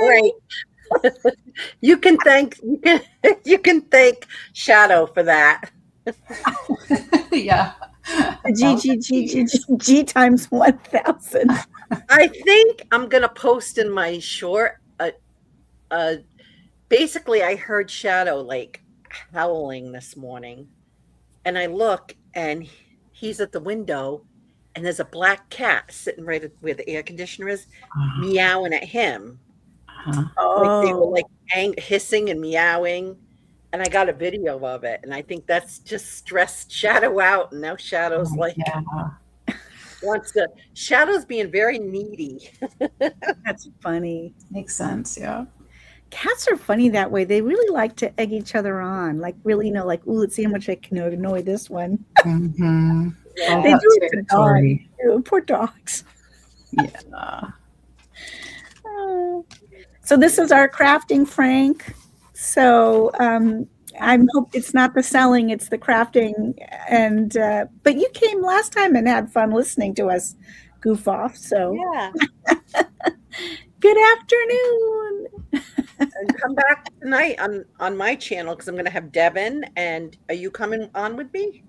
Right. You can thank Shadow for that. Yeah. G times 1,000. I think I'm gonna post in my short. Uh, Basically, I heard Shadow like howling this morning, and I look, and he's at the window, and there's a black cat sitting right where the air conditioner is, meowing at him. Like they were like Oh, hissing and meowing, and I got a video of it, and I think that's just stressed Shadow out, and now Shadow's like Yeah. wants to. Shadow's being very needy. that's funny. Makes sense. Yeah. Cats are funny that way. They really like to egg each other on. Like really, like, ooh, let's see how much I can annoy this one. Mm-hmm. Yeah. They do it to dogs territory. too. Poor dogs. Yeah. So this is our crafting, Frank. So I hope it's not the selling, it's the crafting. And but you came last time and had fun listening to us goof off. So Yeah. good afternoon. And come back tonight on my channel because I'm going to have Devin. And are you coming on with me?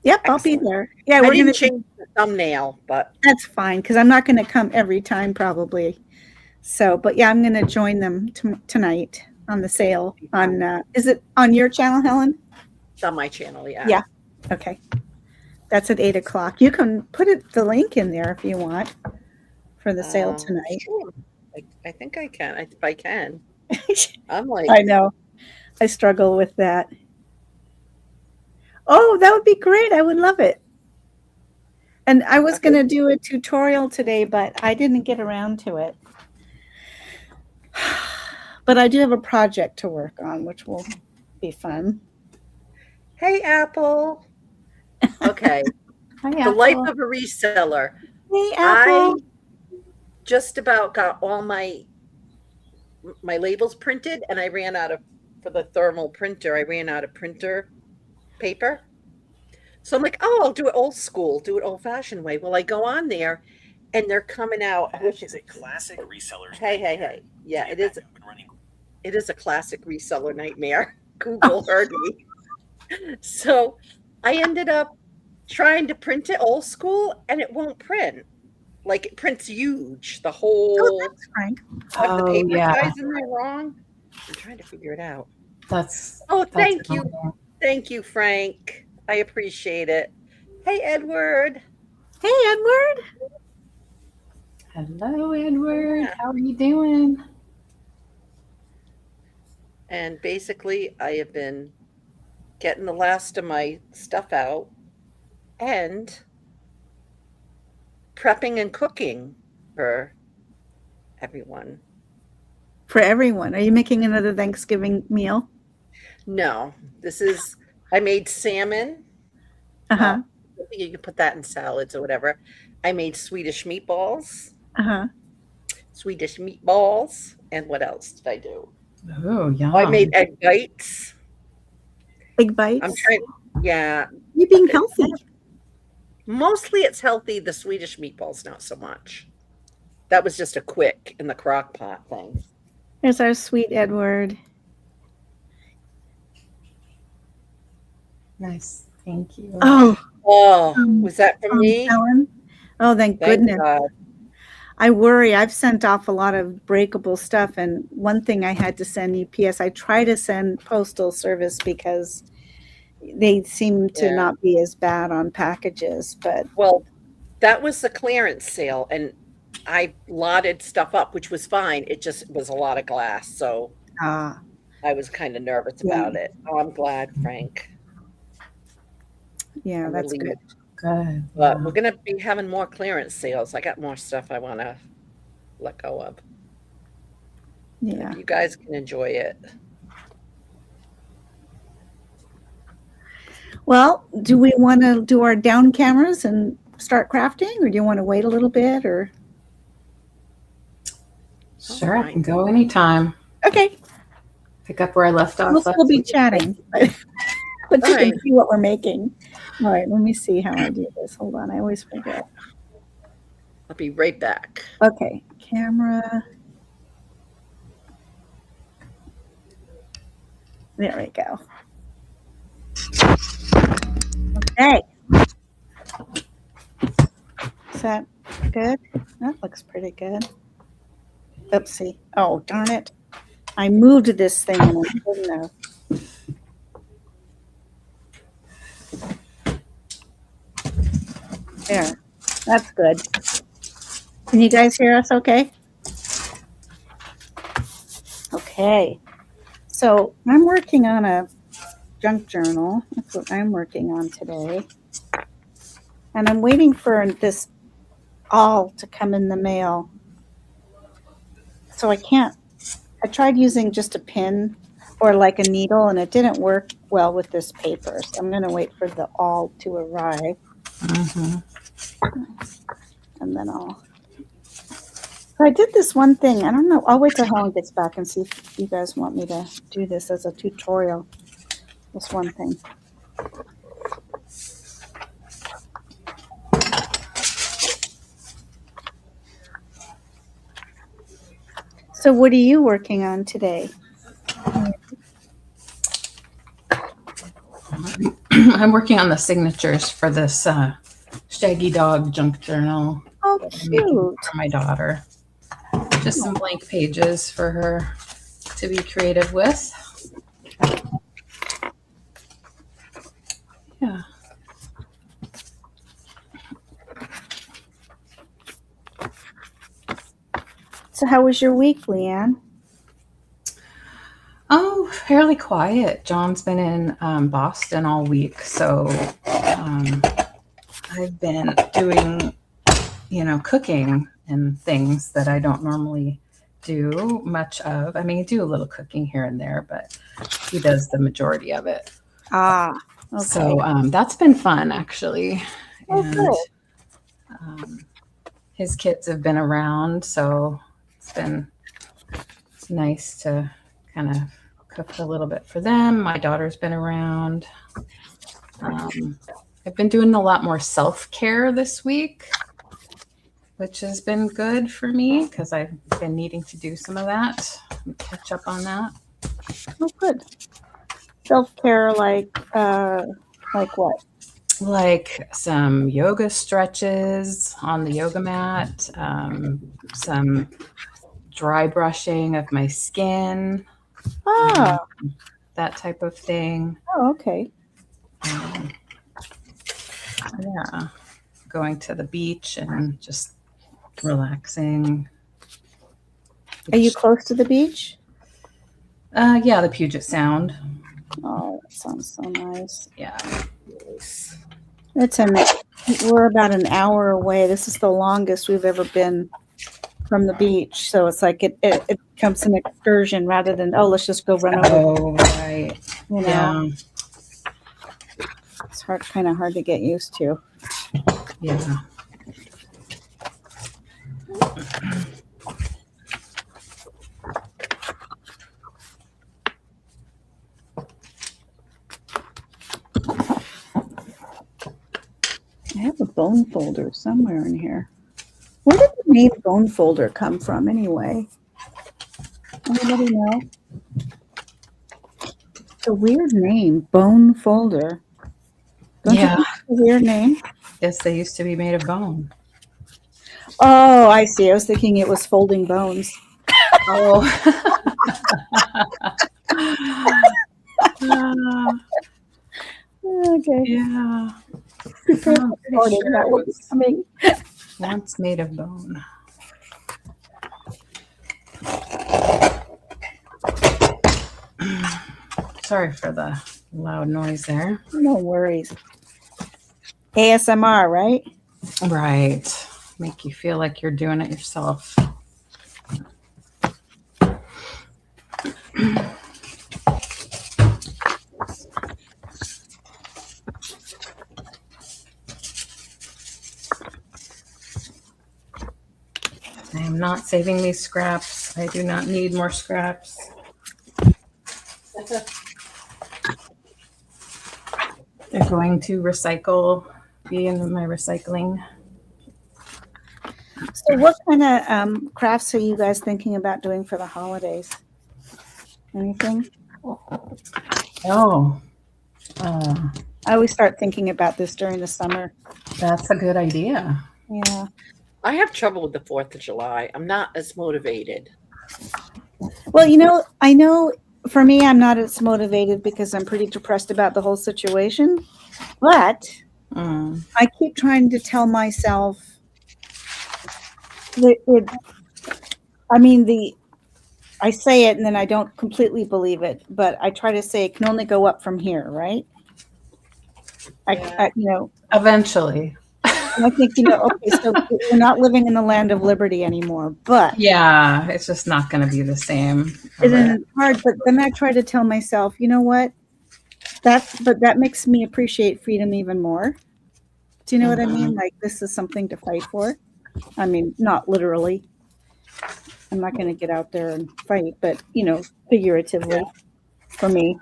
Yep, I'll be Excellent. there. Yeah, I we're didn't gonna. change the thumbnail, but That's fine because I'm not going to come every time probably. So, but yeah, I'm going to join them tonight on the sale. On is it on your channel, Helen? it's on my channel. Yeah. Yeah. Okay. That's at 8:00. You can put the link in there if you want for the sale tonight. Sure. I think I can. If I can. I'm like, I know. I struggle with that. Oh, that would be great. I would love it. And I was going to do a tutorial today, but I didn't get around to it. But I do have a project to work on, which will be fun. hey, Apple. Okay. Hi, The Apple. life of a reseller. Hey, Apple. I just about got all my labels printed, and I ran out of for the thermal printer. I ran out of printer paper. So I'm like, oh, I'll do it old school, do it old fashioned way. Well, I go on there and they're coming out. Which is a classic reseller's Hey. Yeah, it is. running. It is a classic reseller nightmare. Google heard me. So I ended up trying to print it old school and it won't print. Like it prints huge. The whole Oh, that's Frank. of the Oh, paper yeah. size in there wrong. I'm trying to figure it out. That's. Oh, that's thank you. annoying. Thank you, Frank. I appreciate it. Hey, Edward. Hey, Edward. Hello, Edward. Yeah. How are you doing? And basically, I have been getting the last of my stuff out and prepping and cooking for everyone. For everyone. Are you making another Thanksgiving meal? No, I made salmon. Uh-huh. I think you can put that in salads or whatever. I made Swedish meatballs. Uh-huh. And what else did I do? Oh, yeah. I made egg bites. Egg bites. I'm trying. Yeah. You being healthy. Mostly it's healthy. The Swedish meatballs, not so much. That was just a quick in the crock pot thing. There's our sweet Edward. Nice. Thank you. Oh, Was that for me? Helen? Oh, thank goodness. God. I worry. I've sent off a lot of breakable stuff. And one thing I had to send UPS, I try to send postal service because they seem to not be as bad on packages. But Well, that was the clearance sale, and I lotted stuff up, which was fine. It just was a lot of glass, so I was kind of nervous about it. Oh, I'm glad, Frank. Yeah, that's good. Good. But we're going to be having more clearance sales. I got more stuff I want to let go of. Yeah. You guys can enjoy it. Well, do we want to do our down cameras and start crafting, or do you want to wait a little bit, or? Sure, I can go anytime. Okay. Pick up where I left off. We'll still be chatting, but you can see what we're making. All right, let me see how I do this. Hold on, I always forget. I'll be right back. Okay, camera. There we go. Okay. Is that good? That looks pretty good. Oopsie. Oh, darn it. I moved this thing and I shouldn't have. There. That's good. Can you guys hear us okay? Okay. So I'm working on a junk journal. That's what I'm working on today. And I'm waiting for this awl to come in the mail. So I tried using just a pin or like a needle and it didn't work well with this paper. So I'm going to wait for the awl to arrive. And then I did this one thing. I don't know. I'll wait till Helen gets back and see if you guys want me to do this as a tutorial. This one thing. So what are you working on today? I'm working on the signatures for this Shaggy Dog junk journal. Oh, that I'm making cute. for my daughter. Just some blank pages for her to be creative with. Yeah. So how was your week, Leanne? Oh, fairly quiet. John's been in Boston all week, so I've been doing, cooking and things that I don't normally do much of. I mean, I do a little cooking here and there, but he does the majority of it. Ah, okay. So that's been fun, actually. And his kids have been around, so it's nice to kind of cook a little bit for them. My daughter's been around. I've been doing a lot more self-care this week, which has been good for me because I've been needing to do some of that, catch up on that. Oh, good. Self-care, like what? Like some yoga stretches on the yoga mat, some dry brushing of my skin, that type of thing. Oh, okay. Yeah, going to the beach and just relaxing. Are you close to the beach? Yeah, the Puget Sound. Oh, that sounds so nice. Yeah. We're about an hour away. This is the longest we've ever been from the beach. So it's like it becomes an excursion rather than, let's just go run over. Oh, right. Yeah. It's kind of hard to get used to. Yeah. I have a bone folder somewhere in here. Where did the name bone folder come from anyway? Anybody know? It's a weird name, bone folder. Don't you think it's a weird name? Yes, they used to be made of bone. Oh, I see. I was thinking it was folding bones. Oh. Okay. Yeah. That was coming. Once made of bone. Sorry for the loud noise there. No worries. ASMR, right? Right. Make you feel like you're doing it yourself. I am not saving these scraps. I do not need more scraps. They're going to be in my recycling. So what kind of crafts are you guys thinking about doing for the holidays? Anything? Oh, uh, I always start thinking about this during the summer. that's a good idea. Yeah. I have trouble with the 4th of July. I'm not as motivated. Well, I know for me, I'm not as motivated because I'm pretty depressed about the whole situation. But Mm, I keep trying to tell myself that I say it and then I don't completely believe it, but I try to say it can only go up from here, right? Yeah. eventually. I think, okay, so we're not living in the land of liberty anymore, but Yeah, it's just not going to be the same. and then it's hard, but then I try to tell myself, you know what? But that makes me appreciate freedom even more. Do you know what I mean? Like this is something to fight for. I mean, not literally. I'm not going to get out there and fight, but figuratively for me.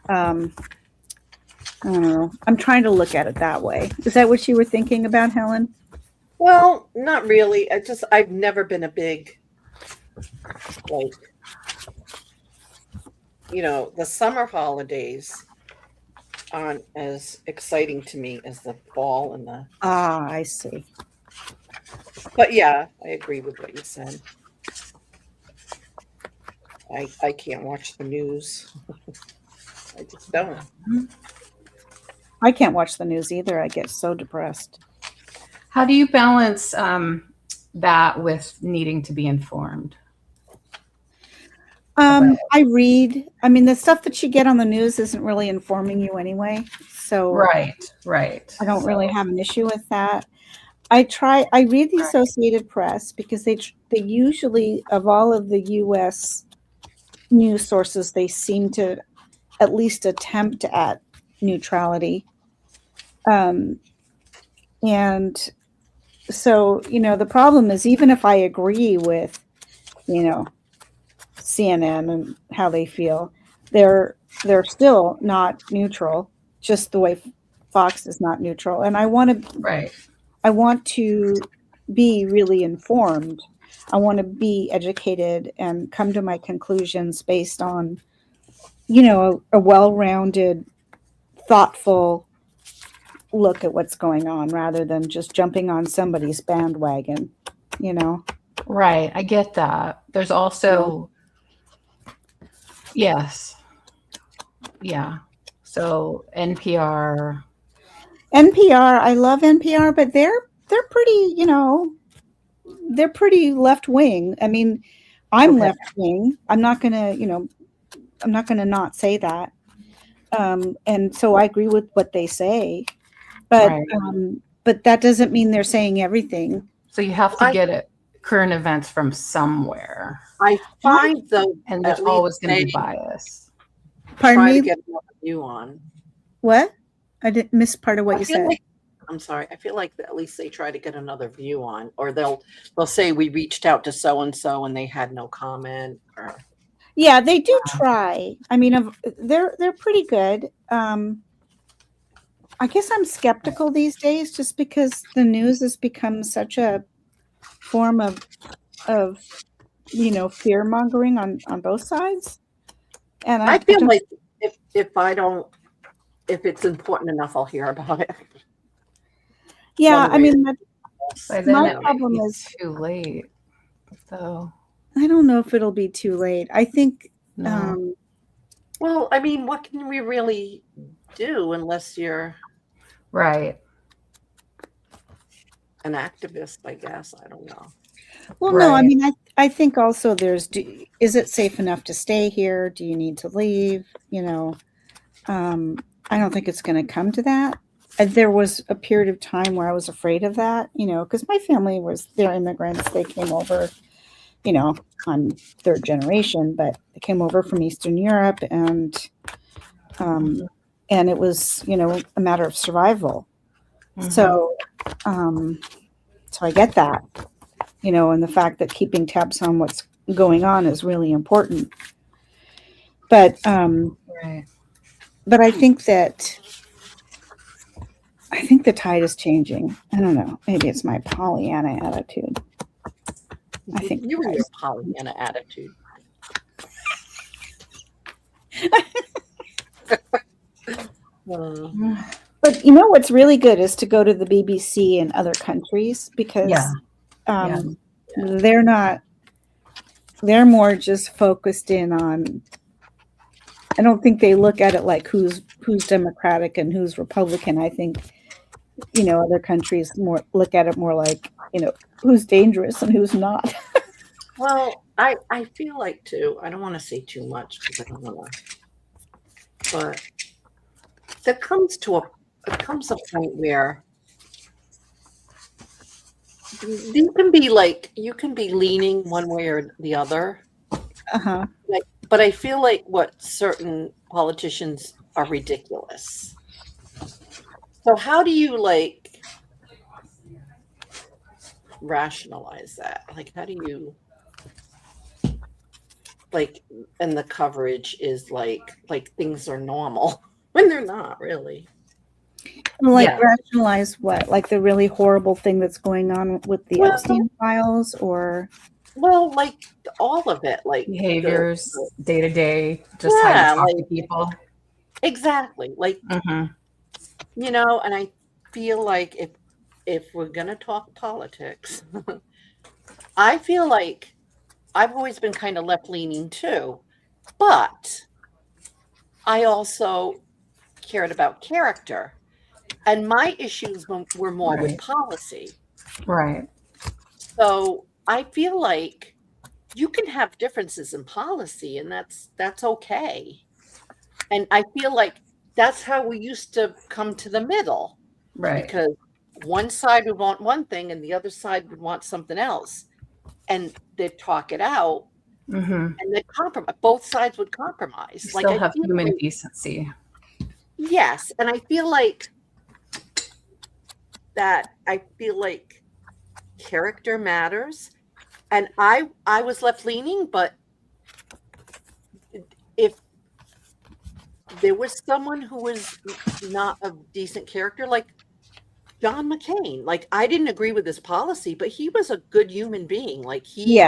Um, I don't know. I'm trying to look at it that way. Is that what you were thinking about, Helen? Well, not really. I've never been a big, like, the summer holidays aren't as exciting to me as the fall and the. Ah, I see. But yeah, I agree with what you said. I can't watch the news. I just don't. I can't watch the news either. I get so depressed. How do you balance that with needing to be informed? I read. I mean, the stuff that you get on the news isn't really informing you anyway. So Right. I don't really have an issue with that. I read the Associated Press because they usually, of all of the U.S. news sources, they seem to at least attempt at neutrality. And so, the problem is even if I agree with, CNN and how they feel, they're still not neutral, just the way Fox is not neutral. And I want to be really informed. I want to be educated and come to my conclusions based on, a well-rounded, thoughtful look at what's going on rather than just jumping on somebody's bandwagon, Right. I get that. There's also, yes. Yeah. So NPR. I love NPR, but they're pretty, they're pretty left wing. I mean, I'm left wing. I'm not gonna not say that. And so I agree with what they say, but but that doesn't mean they're saying everything. So you have to get it current events from somewhere. I find though, and there's always going to be bias. Pardon try me? to get another view on. What? I didn't miss part of what you said. I'm sorry. I feel like at least they try to get another view on, or they'll say we reached out to so and so and they had no comment. Or yeah, they do try. I mean, they're pretty good. I guess I'm skeptical these days, just because the news has become such a form of fear mongering on both sides. And I feel like if it's important enough, I'll hear about it. Yeah, I mean, my problem is too late. So I don't know if it'll be too late. I think. No. Well, I mean, what can we really do unless you're right an activist? I guess I don't know. Well, no, I mean, I think also is it safe enough to stay here? Do you need to leave? I don't think it's going to come to that. There was a period of time where I was afraid of that, because my family they're immigrants. They came over, I'm third generation, but they came over from Eastern Europe, and it was, a matter of survival. Mm-hmm. So I get that, and the fact that keeping tabs on what's going on is really important. But but I think the tide is changing. I don't know. Maybe it's my Pollyanna attitude. I think you and your Pollyanna attitude. But you know what's really good is to go to the BBC in other countries because Yeah. they're not, they're more just focused in on, I don't think they look at it like who's Democratic and who's Republican. I think, other countries more look at it more like, who's dangerous and who's not. Well, I feel like too, I don't want to say too much because I don't want to, but there comes a point where you can be leaning one way or the other. Uh-huh. But I feel like what certain politicians are ridiculous. So how do you rationalize that? Like, how do you and the coverage is like things are normal when they're not really. Yeah. Rationalize what? Like the really horrible thing that's going on with the Epstein files, or like all of it, like behaviors, day to day, just how you talk to people. Exactly. And I feel like if we're gonna talk politics, I feel like I've always been kind of left leaning too, but I also cared about character. And my issues were more with policy. Right. So I feel like you can have differences in policy, and that's okay. And I feel like that's how we used to come to the middle. Right. Because one side would want one thing and the other side would want something else. And they'd talk it out. And they'd compromise. Both sides would compromise. You still have human decency. Yes. And I feel like character matters, and I was left leaning, but if there was someone who was not a decent character, like John McCain, like I didn't agree with his policy, but he was a good human being. Like he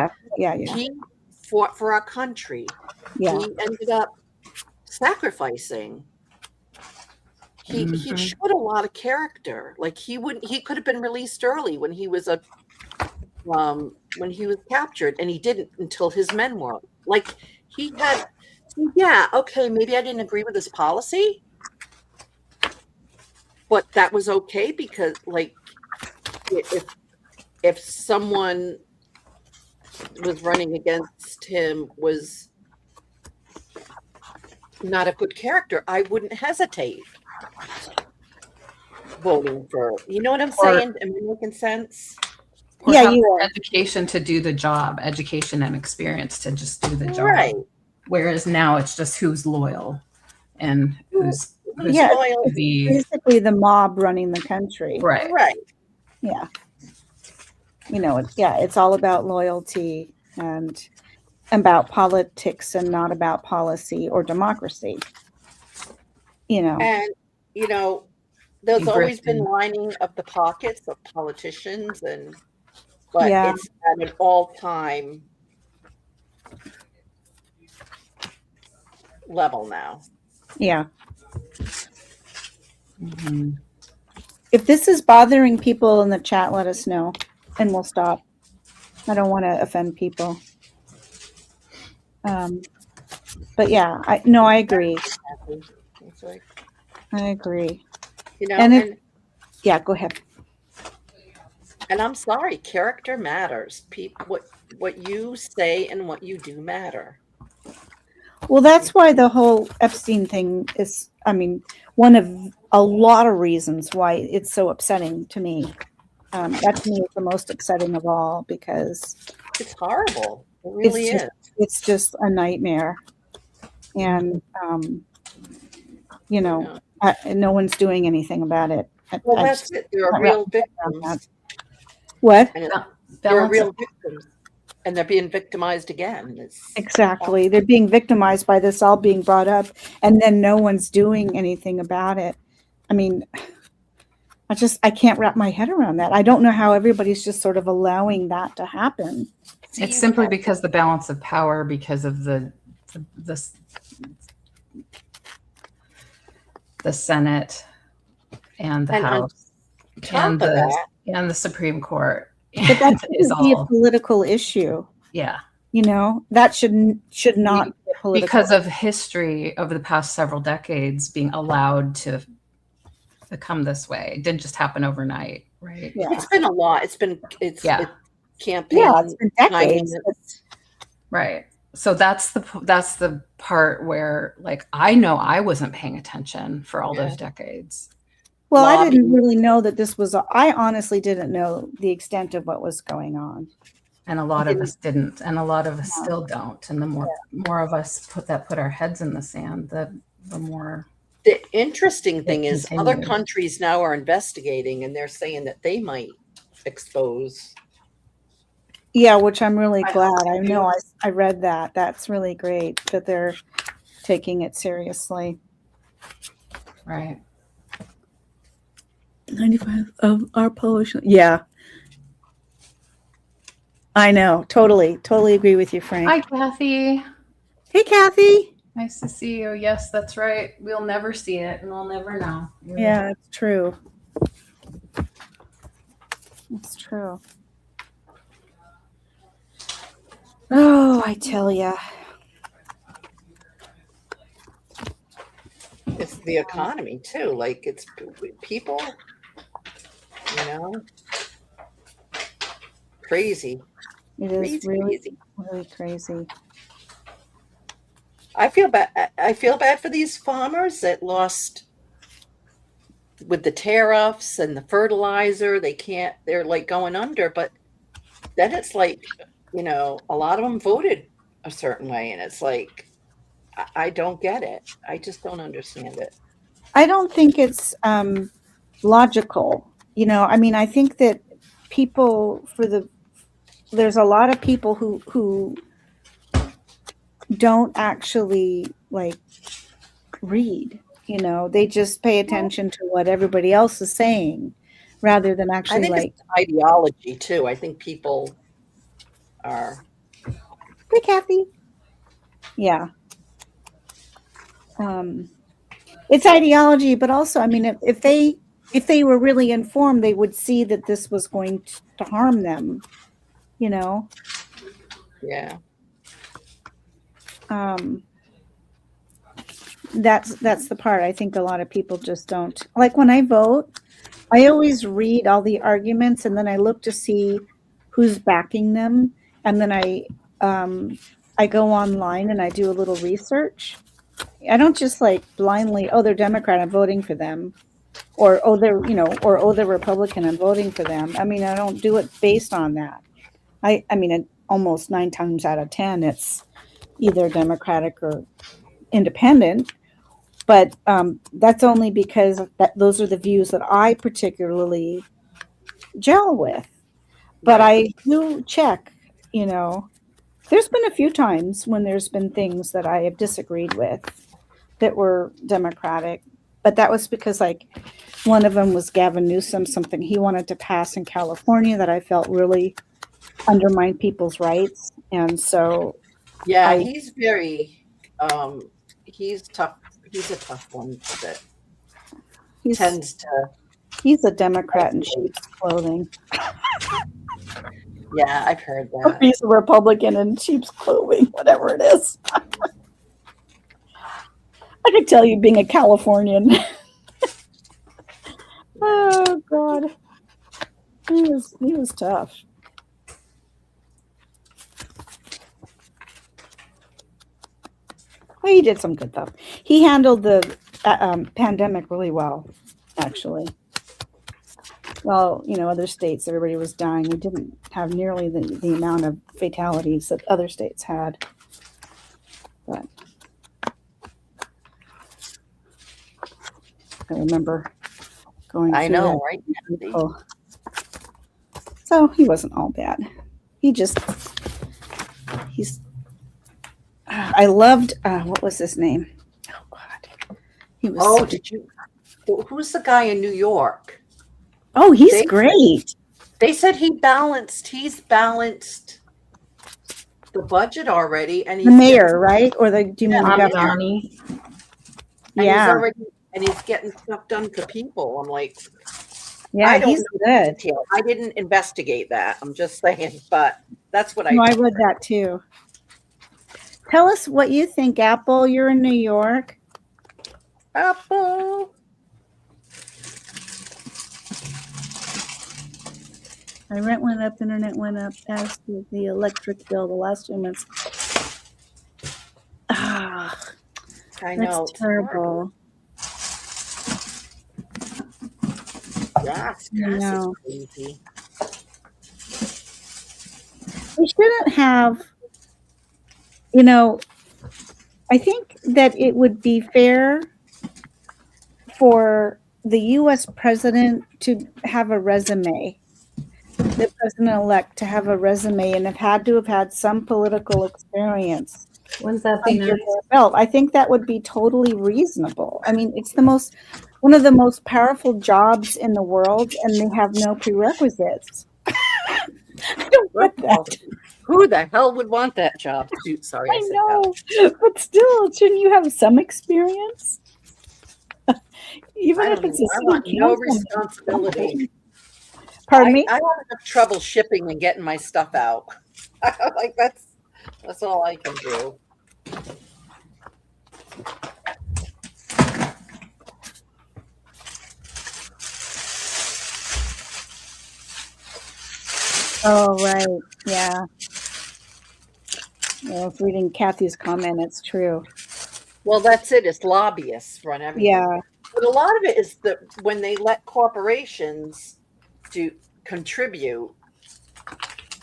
fought for our country. He ended up sacrificing. He showed a lot of character. Like he could have been released early when he was captured, and he didn't until his men were. Like he had, okay, maybe I didn't agree with his policy, but that was okay because like if someone was running against him was not a good character, I wouldn't hesitate voting for, you know what I'm saying? Am I making sense? Or you education to do the job, education and experience to just do the job. Right. Whereas now it's just who's loyal and who's loyal. Basically the mob running the country. Right. Right. Yeah. It's all about loyalty and about politics and not about policy or democracy. And there's always been lining of the pockets of politicians, but it's at an all-time level now. Yeah. If this is bothering people in the chat, let us know and we'll stop. I don't want to offend people. But yeah, I agree. I agree. Go ahead. And I'm sorry, character matters. What you say and what you do matter. Well, that's why the whole Epstein thing is, one of a lot of reasons why it's so upsetting to me. That to me is the most upsetting of all because it's horrible. It really is. It's just a nightmare. And, no one's doing anything about it. Well, that's it. There are real victims. What? There are real victims, and they're being victimized again. Exactly. They're being victimized by this all being brought up, and then no one's doing anything about it. I can't wrap my head around that. I don't know how everybody's just sort of allowing that to happen. It's simply because the balance of power, because of the the Senate and the And on House top of that, and the Supreme Court But that is shouldn't be a all, political issue. yeah. You know, that should not be a political. Because of history over the past several decades being allowed to become this way. It didn't just happen overnight, right? Yeah. it's been a lot. It's campaign. Yeah, it's been decades. finance. Right. So that's the part where, like, I know I wasn't paying attention for all those decades. Well, I Lobby. didn't really know that this was, I honestly didn't know the extent of what was going on. And a lot of us didn't, and a lot of us No. still don't. And the more of us put our heads in the sand, the more. The interesting thing It is other continues. countries now are investigating and they're saying that they might expose. Yeah, which I'm really I glad. hope I so. know I read that. That's really great that they're taking it seriously. Right. 95 of our Polish. Yeah. I know. Totally agree with you, Frank. Hi, Kathy. Hey, Kathy. Nice to see you. Yes, that's right. We'll never see it and we'll never know. Yeah, it's true. It's true. Oh, I tell ya. It's the economy too. Like it's people, crazy. It is Crazy, really, crazy. really crazy. I feel bad. I feel bad for these farmers that lost with the tariffs and the fertilizer. They're like going under, but then it's like, a lot of them voted a certain way. And it's like, I don't get it. I just don't understand it. I don't think it's logical. I think that there's a lot of people who don't actually like read, they just pay attention to what everybody else is saying rather than I actually think like, it's ideology too. I think people are. hey, Kathy. Yeah. It's ideology, but also, if they were really informed, they would see that this was going to harm them, Yeah. That's the part I think a lot of people just don't like. When I vote, I always read all the arguments and then I look to see who's backing them, and then I go online and I do a little research. I don't just like blindly, they're Democrat, I'm voting for them, or they're Republican, I'm voting for them. I don't do it based on that. Almost 9 times out of 10 it's either Democratic or independent, but that's only because those are the views that I particularly gel with. But Right. I do check, there's been a few times when there's been things that I have disagreed with that were Democratic, but that was because like one of them was Gavin Newsom, something he wanted to pass in California that I felt really undermined people's rights. And so Yeah, he's very he's tough. He's a tough one that tends to. he's a Democrat in sheep's clothing. Yeah, I've heard that. He's a Republican in sheep's clothing, whatever it is. I could tell you being a Californian. Oh God. He was tough. Well, he did some good stuff. He handled the pandemic really well, actually. Well, other states, everybody was dying. We didn't have nearly the amount of fatalities that other states had. But I remember going through I know, that. right? Nancy? Oh. So he wasn't all bad. I loved, what was his name? Oh God. He was. Oh, who's the guy in New York? Oh, he's great. They said he's balanced the budget already, and The mayor, right? Or do you mean the governor? Donnie. And Yeah. and he's getting stuff done for people. I'm like, Yeah, I don't he's know the good. detail. I didn't investigate that. I'm just saying, but that's what No, I I read that too. Tell us what you think, Apple. You're in New York. Apple. My rent went up, internet went up, as did the electric bill the last 2 months. Ah, I that's know. terrible. Gas I is know. crazy. We shouldn't have, you know, I think that it would be fair for the US president to have a resume, the president-elect to have a resume and have had some political experience Wouldn't that be under nice? their belt. I think that would be totally reasonable. I mean, it's one of the most powerful jobs in the world, and they have no prerequisites. I don't get that. Who the hell would want that job? Sorry, I I said know, but still, shouldn't you have some experience? Even I if don't know. it's a I city want no council. responsibility. Pardon me? I have enough trouble shipping and getting my stuff out. Like that's all I can do. Oh, right. Yeah. I was reading Kathy's comment. It's true. Well, that's it. It's lobbyists run everything. Yeah. But a lot of it is that when they let corporations to contribute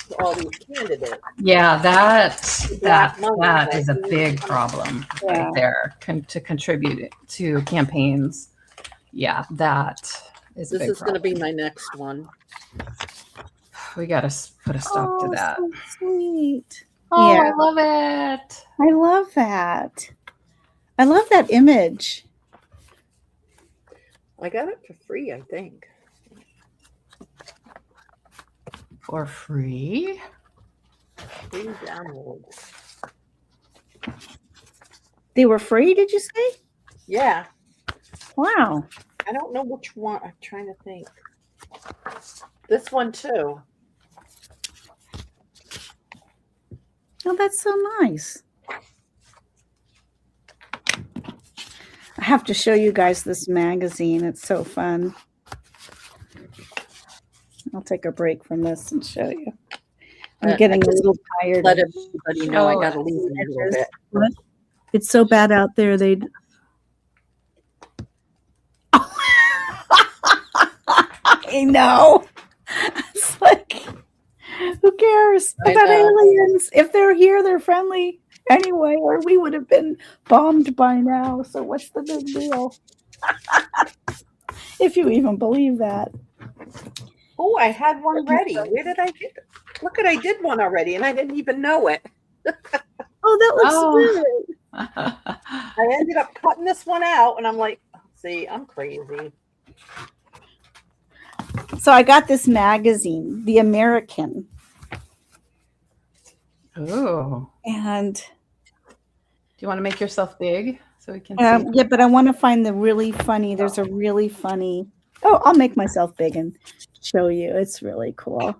to all these candidates. Yeah, that Black money, that is a like- big problem Yeah. right there. To contribute to campaigns. Yeah, that is a This big is going to problem. be my next one. We got to put a stop to that. So sweet. Oh, Yeah. I love it. I love that. I love that image. I got it for free, I think. For free? Free downloads. They were free, did you say? Yeah. Wow. I don't know which one. I'm trying to think. This one too. Oh, that's so nice. I have to show you guys this magazine. It's so fun. I'll take a break from this and show you. I'm getting a little tired. Let everybody know I Oh, got to leave in a little bit. What? It's so bad out there. They'd. I know. It's like, who cares I about know. aliens? If they're here, they're friendly anyway, or we would have been bombed by now. So what's the big deal? If you even believe that. Oh, I had one ready. Where did I get it? Look at, I did one already and I didn't even know it. Oh, that looks Oh. good. I ended up cutting this one out and I'm like, see, I'm crazy. So I got this magazine, The American, Ooh. and Do you want to make yourself big so we can see? yeah, but I want to find the really funny. There's a really funny. Oh, I'll make myself big and show you. It's really cool.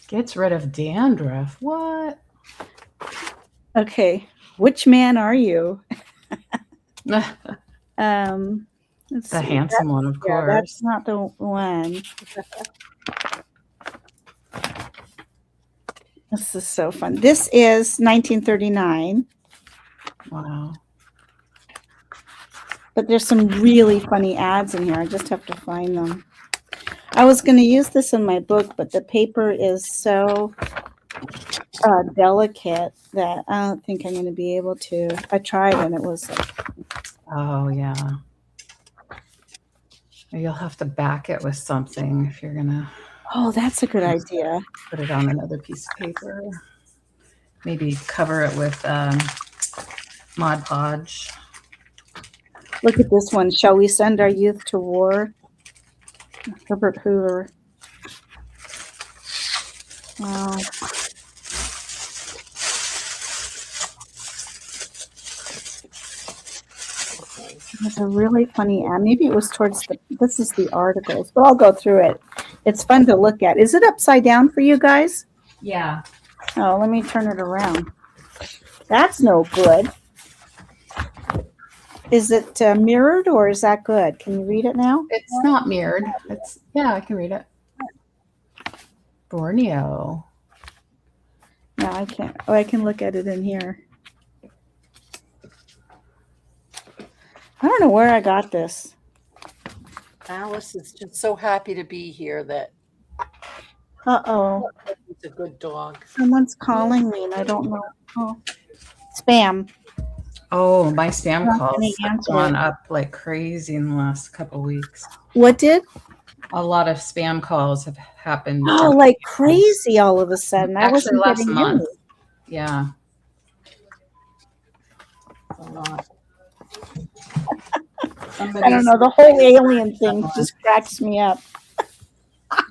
Gets rid of dandruff. What? Okay, which man are you? The Let's see. handsome one, of Yeah, that's course. not the one. This is so fun. This is 1939, Wow. but there's some really funny ads in here. I just have to find them. I was going to use this in my book, but the paper is so delicate that I don't think I'm going to be able to. I tried and it was like, Oh, yeah. You'll have to back it with something if you're going to oh, that's a good idea. put it on another piece of paper. Maybe cover it with Mod Podge. Look at this one. Shall we send our youth to war? Herbert Hoover. Wow. was a really funny ad. Maybe it was towards this is the articles, but I'll go through it. It's fun to look at. Is it upside down for you guys? Yeah. Oh, let me turn it around. That's no good. Is it mirrored or is that good? Can you read it now? It's not mirrored. Yeah, I can read it. Borneo. No, I can't. Oh, I can look at it in here. I don't know where I got this. Alice is just so happy to be here that Uh-oh. he's a good dog. Someone's calling me and I don't know. Oh, spam. Oh, my spam Not calls gonna have answer gone it. up like crazy in the last couple weeks. What did? A lot of spam calls have happened. Oh, like crazy all of a sudden. I Actually, wasn't last getting month. any. Yeah. I don't know. The whole alien thing just cracks me up. I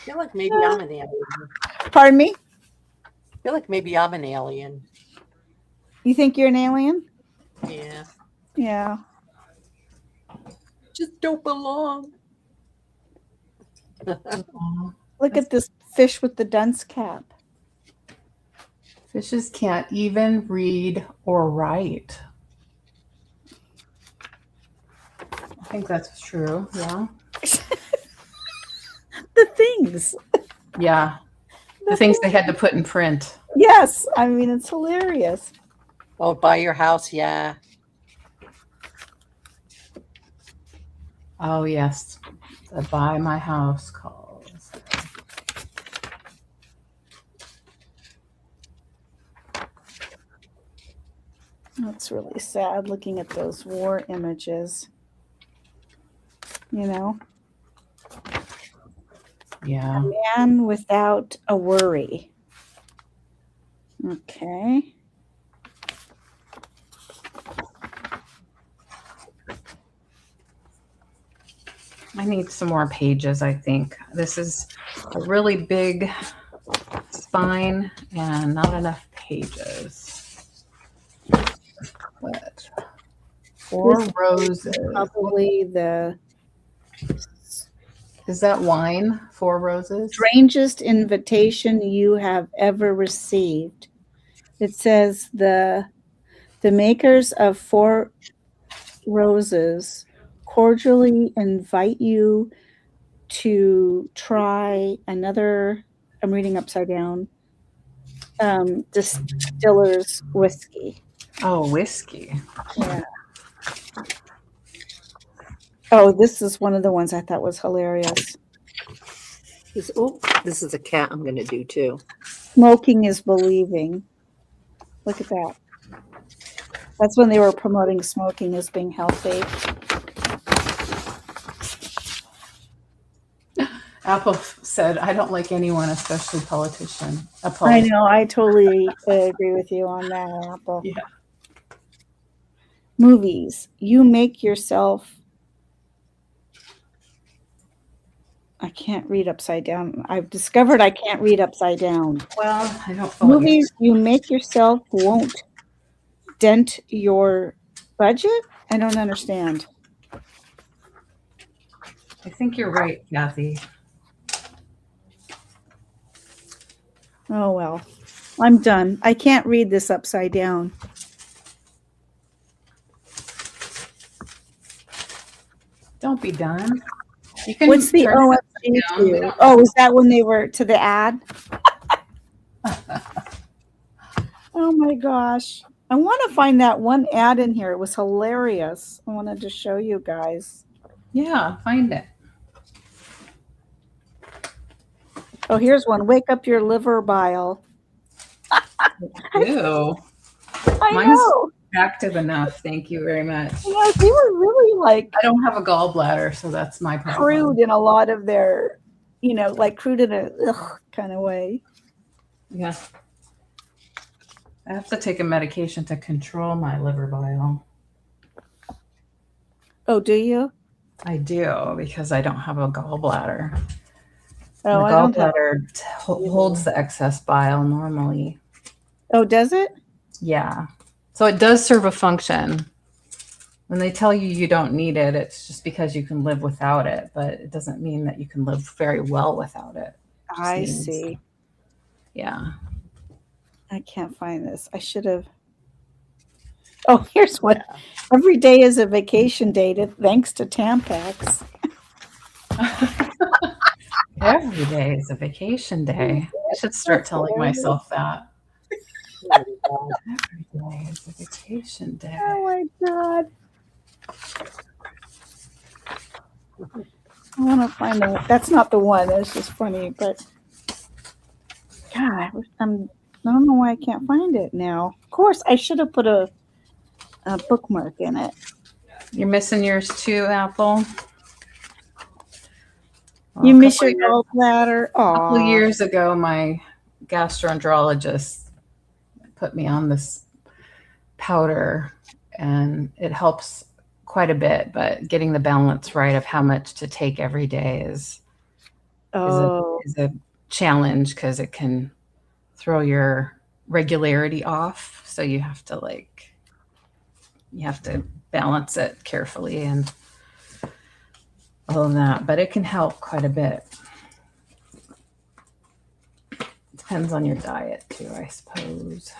feel like maybe I'm an alien. Pardon me? I feel like maybe I'm an alien. You think you're an alien? Yeah. Yeah. Just don't belong. Look at this fish with the dunce cap. Fishes can't even read or write. I think that's true. Yeah. The things. Yeah. The things they had to put in print. Yes. I mean, it's hilarious. Oh, buy your house, yeah. Oh, yes. The buy my house calls. That's really sad looking at those war images. You know, Yeah. man without a worry. Okay. I need some more pages, I think. This is a really big spine and not enough pages. But 4 This roses. Probably the Is that wine? 4 roses? strangest invitation you have ever received. It says the makers of 4 Roses cordially invite you to try another, I'm reading upside down, distiller's whiskey. Oh, whiskey. Yeah. Oh, this is one of the ones I thought was hilarious. This is a cat I'm going to do too. Smoking is believing. Look at that. That's when they were promoting smoking as being healthy. Apple said, I don't like anyone, especially politician. I know. I totally agree with you on that, Apple. Yeah. Movies. You make yourself. I can't read upside down. I've discovered I can't read upside down. Well, I don't follow Movies you make yourself won't dent your budget? I don't understand. I think you're right, Kathy. Oh, well. I'm done. I can't read this upside down. Don't be done. You can What's the turn it OMG upside down. to? Oh, is that when they were to the ad? Oh my gosh. I want to find that one ad in here. It was hilarious. I wanted to show you guys. Yeah, find it. Oh, here's one. Wake up your liver bile. Ew. I Mine's know. active enough. Thank you very much. Yeah, they were really like I don't have a gallbladder, so that's my problem. crude in a lot of their, like crude in a kind of way. Yeah. I have to take a medication to control my liver bile. Oh, do you? I do, because I don't have a gallbladder. Oh, the I don't have. gallbladder holds the excess bile normally. Oh, does it? Yeah. So it does serve a function. when they tell you you don't need it, it's just because you can live without it, but it doesn't mean that you can live very well without it. I see. Yeah. I can't find this. I should have. Oh, here's what. Every day is a vacation day, thanks to Tampax. Every day is a vacation day. I should start telling myself that. Every day is a vacation day. Oh my God. I want to find that. That's not the one. That's just funny, but God, I don't know why I can't find it now. Of course, I should have put a bookmark in it. You're missing yours too, Apple. Well, You miss your gallbladder? A couple of years ago, my gastroenterologist put me on this powder, and it helps quite a bit, but getting the balance right of how much to take every day is a challenge, because it can throw your regularity off. So you have to balance it carefully and all of that, but it can help quite a bit. Depends on your diet too, I suppose.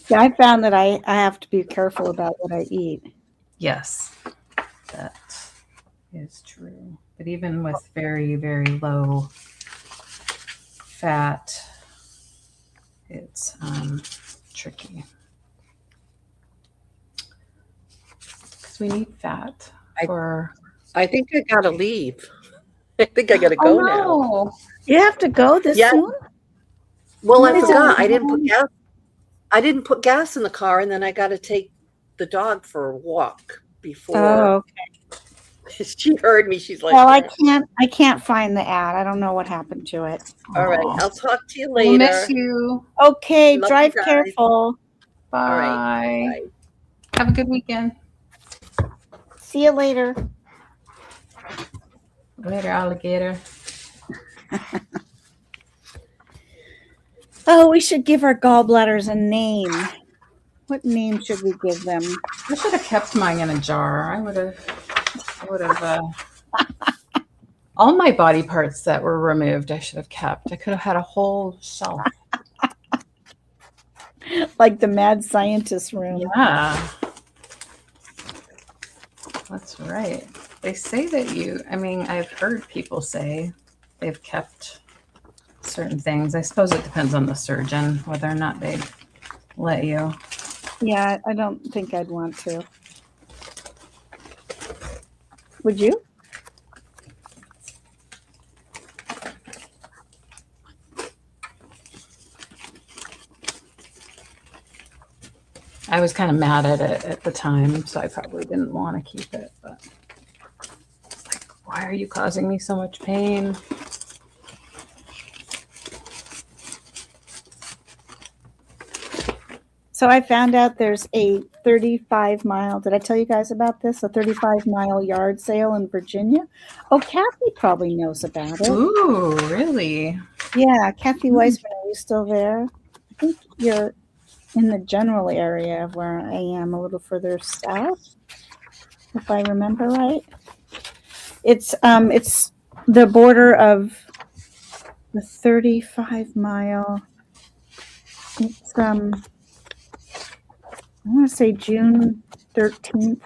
Yeah, I found that I have to be careful about what I eat. Yes, that is true. But even with very, very low fat, it's tricky. Because we need fat for... I think I gotta leave. I think I gotta go now. You have to go this soon? Well, I forgot. I didn't put gas in the car, and then I gotta take the dog for a walk before. Oh, okay. She heard me. She's like, well, I can't find the ad. I don't know what happened to it. All right. I'll talk to you later. We'll miss you. Okay. Love drive you guys. careful. Bye. All right. Bye. Have a good weekend. See you later. Later, alligator. Oh, we should give our gallbladders a name. What name should we give them? I should have kept mine in a jar. I would have all my body parts that were removed, I should have kept. I could have had a whole shelf. Like the mad scientist room. Yeah. That's right. They say that I've heard people say they've kept certain things. I suppose it depends on the surgeon, whether or not they let you. Yeah, I don't think I'd want to. Would you? I was kind of mad at it at the time, so I probably didn't want to keep it. But it's like, why are you causing me so much pain? So I found out there's a 35-mile, did I tell you guys about this? A 35-mile yard sale in Virginia. Oh, Kathy probably knows about it. Ooh, really? Yeah, Kathy Weissman, are you still there? I think you're in the general area of where I am, a little further south, if I remember right. It's the border of the 35-mile. It's I want to say June 13th.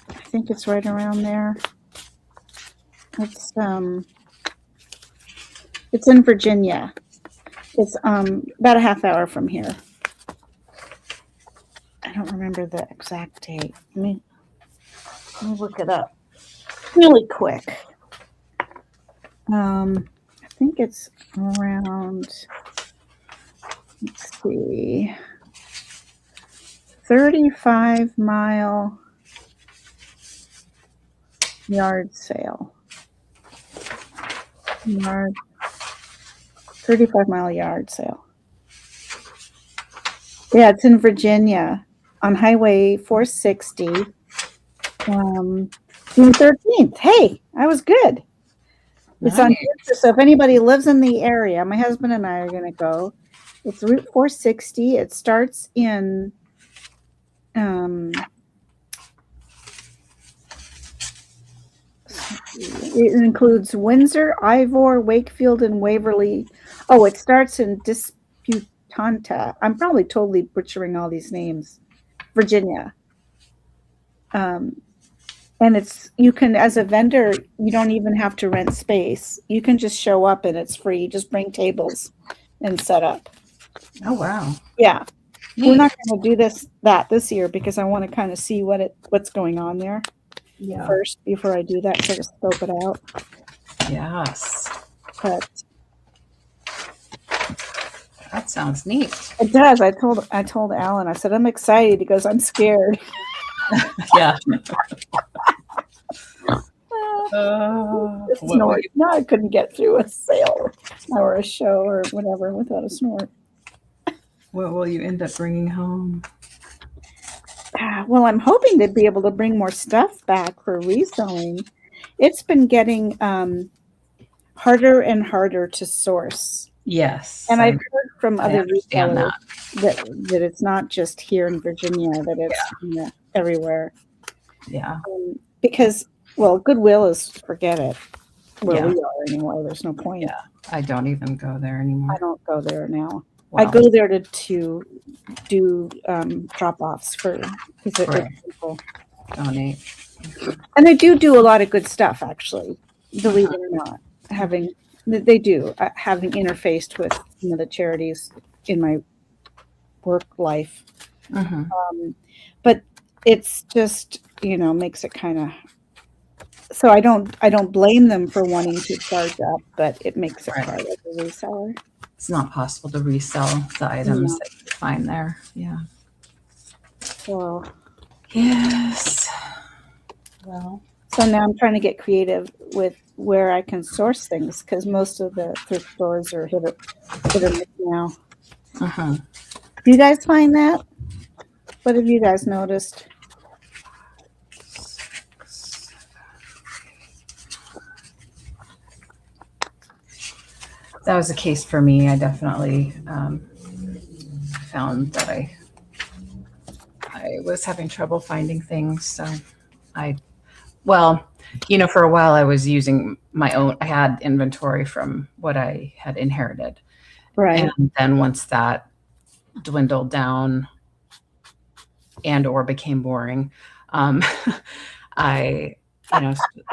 I think it's right around there. It's in Virginia. It's about a half hour from here. I don't remember the exact date. Let me look it up really quick. I think it's around, let's see, 35-mile yard sale. 35-mile yard sale. Yeah, it's in Virginia on Highway 460. June 13th. Hey, I was good. It's on. So if anybody lives in the area, my husband and I are going to go. It's Route 460. It starts in It includes Windsor, Ivor, Wakefield, and Waverly. Oh, it starts in Disputanta. I'm probably totally butchering all these names. Virginia. And you can, as a vendor, you don't even have to rent space. You can just show up and it's free. Just bring tables and set up. Oh, wow. Yeah. Neat. We're not going to do this year because I want to kind of see what's going on there first before I do that, sort of scope it out. Yes. But that sounds neat. It does. I told Alan, I said, I'm excited. He goes, I'm scared. Yeah. Snort. No, I couldn't get through a sale or a show or whatever without a snort. What will you end up bringing home? Well, I'm hoping to be able to bring more stuff back for reselling. It's been getting harder and harder to source. Yes. And I've heard from other resellers that it's not just here in Virginia, that it's everywhere. Yeah. Because, well, Goodwill is, forget it, where we are anymore. There's no point. Yeah. I don't even go there anymore. I don't go there now. Wow. I go there to do drop-offs for people. Donate. And they do a lot of good stuff, actually, believe it or not. They do, having interfaced with the charities in my work life. Mm-hmm. But it's just, makes it kind of, so I don't blame them for wanting to charge up, but it makes it hard as a reseller. It's not possible to resell the items that you find there. Yeah. Well, yes. Well, so now I'm trying to get creative with where I can source things because most of the thrift stores are hit or miss now. uh-huh. Do you guys find that? What have you guys noticed? That was the case for me. I definitely found that I was having trouble finding things. So for a while I was using my own. I had inventory from what I had inherited. Right. And then once that dwindled down or became boring, I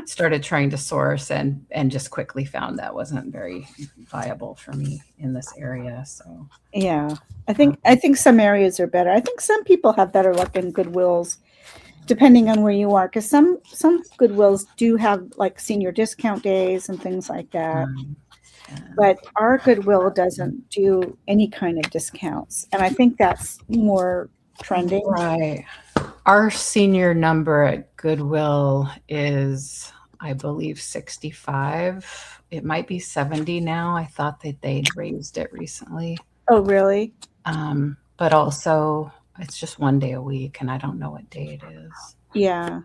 started trying to source and just quickly found that wasn't very viable for me in this area. So yeah, I think some areas are better. I think some people have better luck in Goodwills, depending on where you are, because some Goodwills do have like senior discount days and things like that. But our Goodwill doesn't do any kind of discounts, and I think that's more trending. Right. Our senior number at Goodwill is, I believe, 65. It might be 70 now. I thought that they'd raised it recently. Oh, really? But also, it's just one day a week, and I don't know what day it is. Yeah.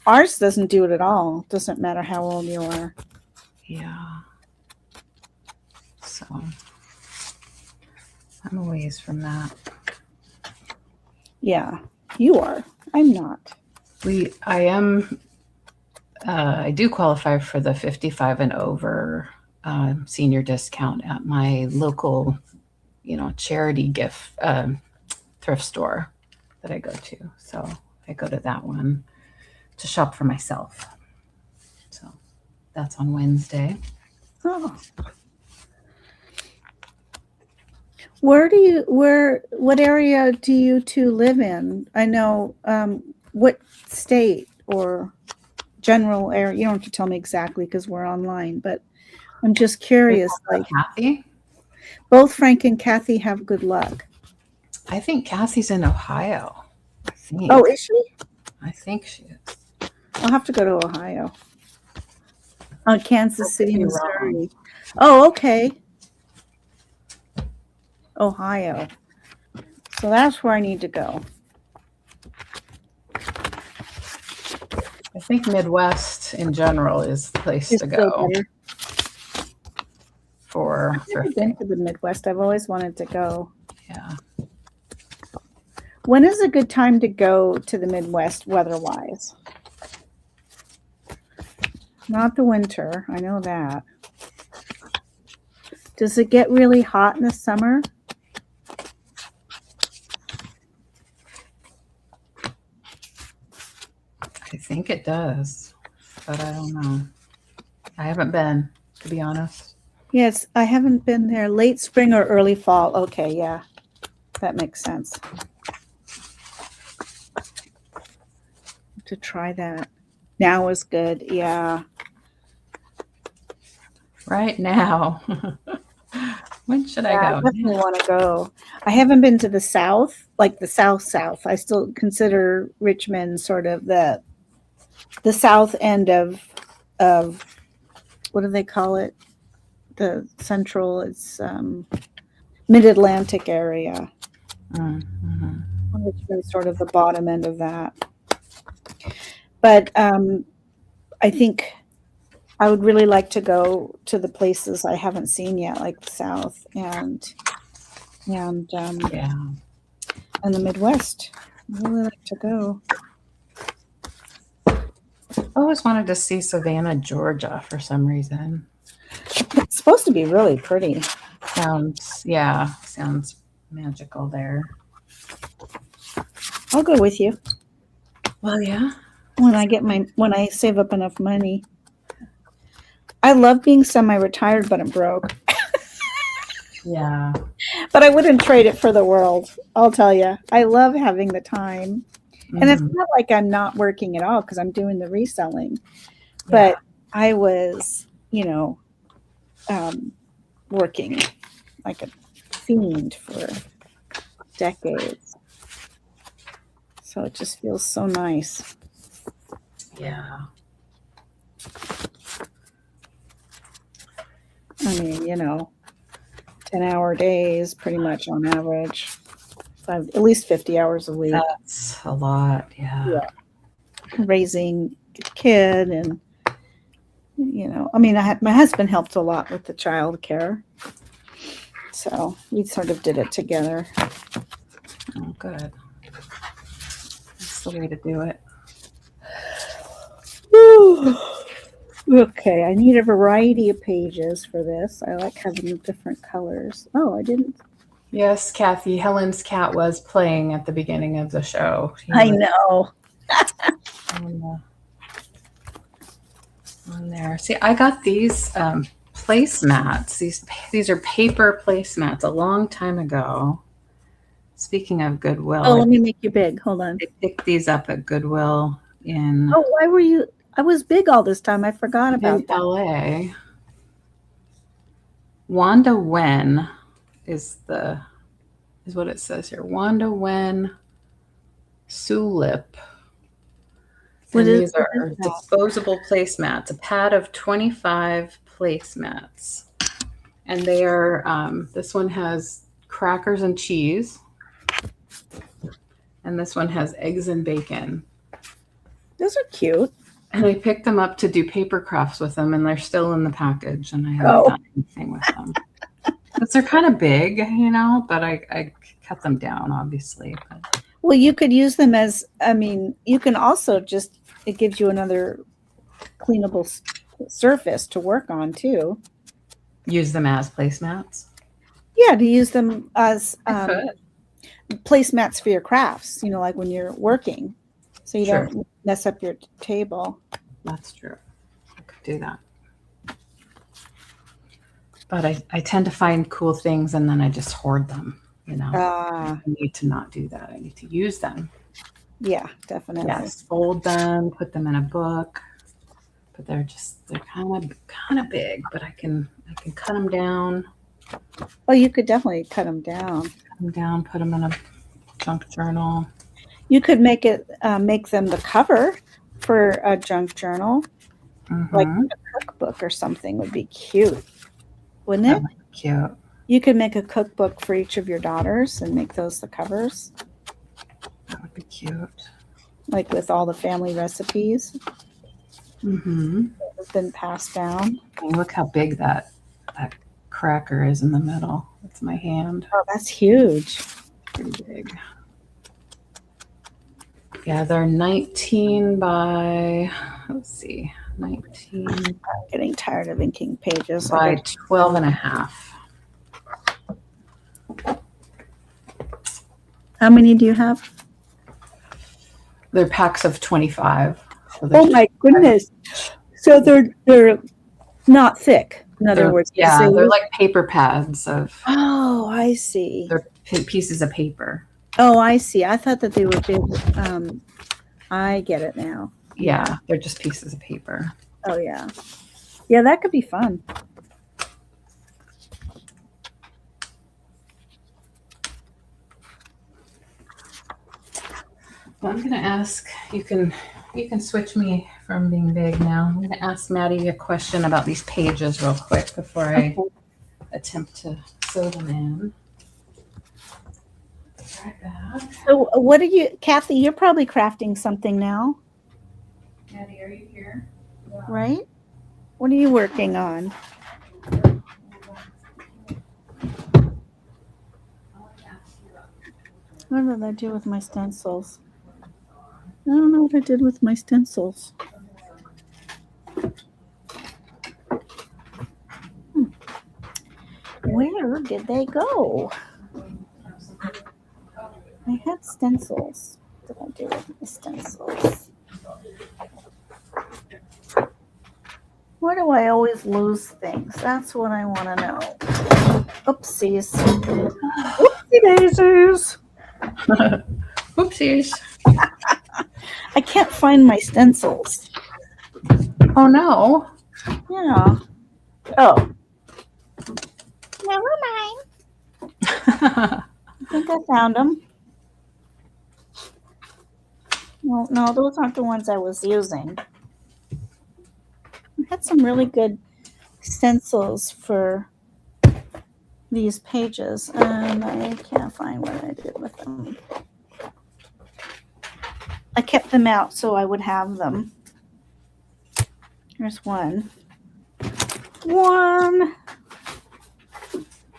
Ours doesn't do it at all. Doesn't matter how old you are. Yeah. So, I'm a ways from that. Yeah, you are. I'm not. I do qualify for the 55 and over senior discount at my local, charity gift thrift store that I go to. So I go to that one to shop for myself. So that's on Wednesday. Oh. What area do you two live in? I know, what state or general area? You don't have to tell me exactly because we're online, but I'm just curious. Like, Kathy? Both Frank and Kathy have good luck. I think Kathy's in Ohio. I think. Oh, is she? I think she is. I'll have to go to Ohio. Kansas City, Missouri. Oh, okay. Ohio. So that's where I need to go. I think Midwest in general is the place to go for I've never been to the Midwest. I've always wanted to go. Yeah. When is a good time to go to the Midwest weather-wise? Not the winter. I know that. Does it get really hot in the summer? I think it does, but I don't know. I haven't been, to be honest. Yes, I haven't been there. Late spring or early fall. Okay, yeah. That makes sense. To try that. Now is good. Yeah. Right now. When should I I go? definitely want to go. I haven't been to the South, like the South. I still consider Richmond sort of the south end of what do they call it? The central, it's mid-Atlantic area. Mm-hmm. Richmond's sort of the bottom end of that. But I think I would really like to go to the places I haven't seen yet, like the South and Yeah. and the Midwest. I'd really like to go. I always wanted to see Savannah, Georgia for some reason. It's supposed to be really pretty. Sounds magical there. I'll go with you Well, yeah. when I save up enough money. I love being semi-retired, but I'm broke. Yeah. But I wouldn't trade it for the world. I'll tell you. I love having the time. And it's not like I'm not working at all because I'm doing the reselling. But I was, working like a fiend for decades. So it just feels so nice. Yeah. I mean, 10-hour days pretty much on average. At least 50 hours a week. That's a lot. Yeah. Raising a kid and my husband helped a lot with the child care. So we sort of did it together. Oh, good. That's the way to do it. Okay, I need a variety of pages for this. I like having different colors. Oh, I didn't. Yes, Kathy, Helen's cat was playing at the beginning of the show. I know. On there. See, I got these placemats. These are paper placemats a long time ago. Speaking of Goodwill. Oh, let me make you big. Hold on. I picked these up at Goodwill in Oh, why were you? I was big all this time. I forgot about that. LA. Wanda Wen is what it says here. Wanda Wen Sulip. And these are disposable placemats, a pad of 25 placemats. And they are, this one has crackers and cheese. And this one has eggs and bacon. Those are cute. And I picked them up to do paper crafts with them, and they're still in the package, and I haven't done anything with them. Because they're kind of big, but I cut them down, obviously. But. Well, you could use them you can also it gives you another cleanable surface to work on too. Use them as placemats? Yeah, to use them as placemats for your crafts, like when you're working. So you don't mess up your table. That's true. I could do that. But I tend to find cool things and then I just hoard them, I need to not do that. I need to use them. Yeah, definitely. Yes, fold them, put them in a book. But they're kind of big, but I can cut them down. Oh, you could definitely cut them down. Cut them down, put them in a junk journal. You could make them the cover for a junk journal, like a cookbook or something would be cute, wouldn't it? That would be cute. You could make a cookbook for each of your daughters and make those the covers. That would be cute. Like with all the family recipes that have been passed down. And look how big that cracker is in the middle. That's my hand. Oh, that's huge. Pretty big. Yeah, they're 19 by, let's see, 19 Getting tired of inking pages. by 12 and a half. How many do you have? They're packs of 25. So Oh my goodness. So they're not thick. In other words, yeah, they're like paper pads of. Oh, I see. They're pieces of paper. Oh, I see. I thought that they were big. I get it now. Yeah, they're just pieces of paper. Oh yeah. Yeah, that could be fun. Well, I'm gonna ask, you can switch me from being big now. I'm gonna ask Maddie a question about these pages real quick before I attempt to sew them in. Right back. So what are you, Kathy, you're probably crafting something now, Maddie, are you here? right? What are you working on? What did I do with my stencils? I don't know what I did with my stencils. Where did they go? I had stencils. What did I do with my stencils? Why do I always lose things? That's what I want to know. Oopsies. Oopsie daisies. Oopsies. I can't find my stencils. Oh no. Yeah. Oh. Never mind. I think I found them. Well, no, those aren't the ones I was using. I had some really good stencils for these pages, and I can't find what I did with them. I kept them out so I would have them. Here's one. One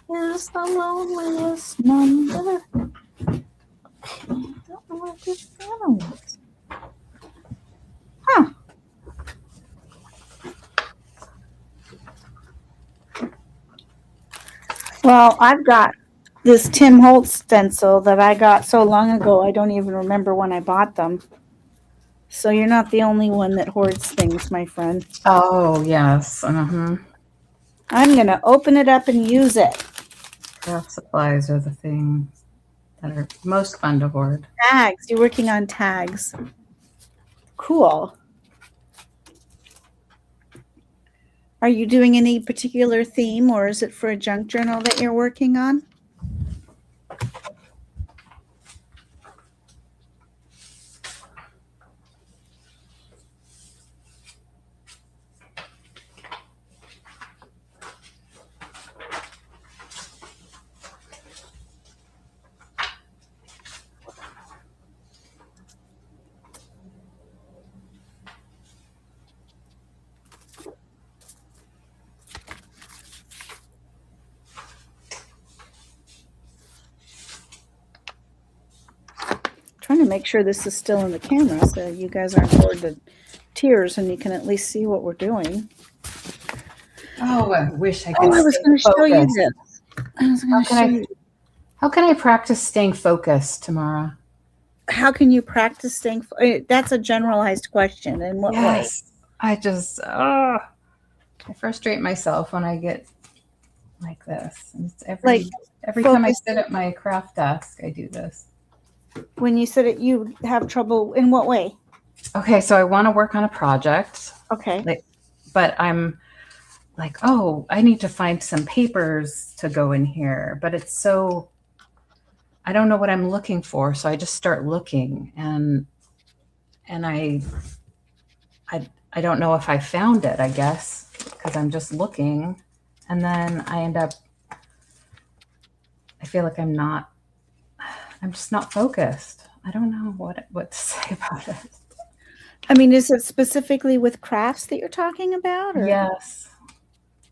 is the loneliest number. I don't know what this other was. Huh. Well, I've got this Tim Holtz stencil that I got so long ago, I don't even remember when I bought them. So you're not the only one that hoards things, my friend. Oh yes. I'm going to open it up and use it. Craft supplies are the things that are most fun to hoard. Tags. You're working on tags. Cool. Are you doing any particular theme, or is it for a junk journal that you're working on? Trying to make sure this is still in the camera so you guys aren't bored to tears and you can at least see what we're doing. Oh, I wish I could. Oh, I was going to show you this. I was going to show you. How can I practice staying focused, Tamara? How can you practice staying? That's a generalized question. In what way? I just, I frustrate myself when I get like this. It's every time I sit at my craft desk, I do this. When you said it, you have trouble in what way? Okay, so I want to work on a project. Okay. But I'm like, oh, I need to find some papers to go in here. But it's so, I don't know what I'm looking for. So I just start looking and I don't know if I found it, I guess, because I'm just looking. And then I end up, I feel like I'm just not focused. I don't know what to say about it. I mean, is it specifically with crafts that you're talking about? Or? Yes.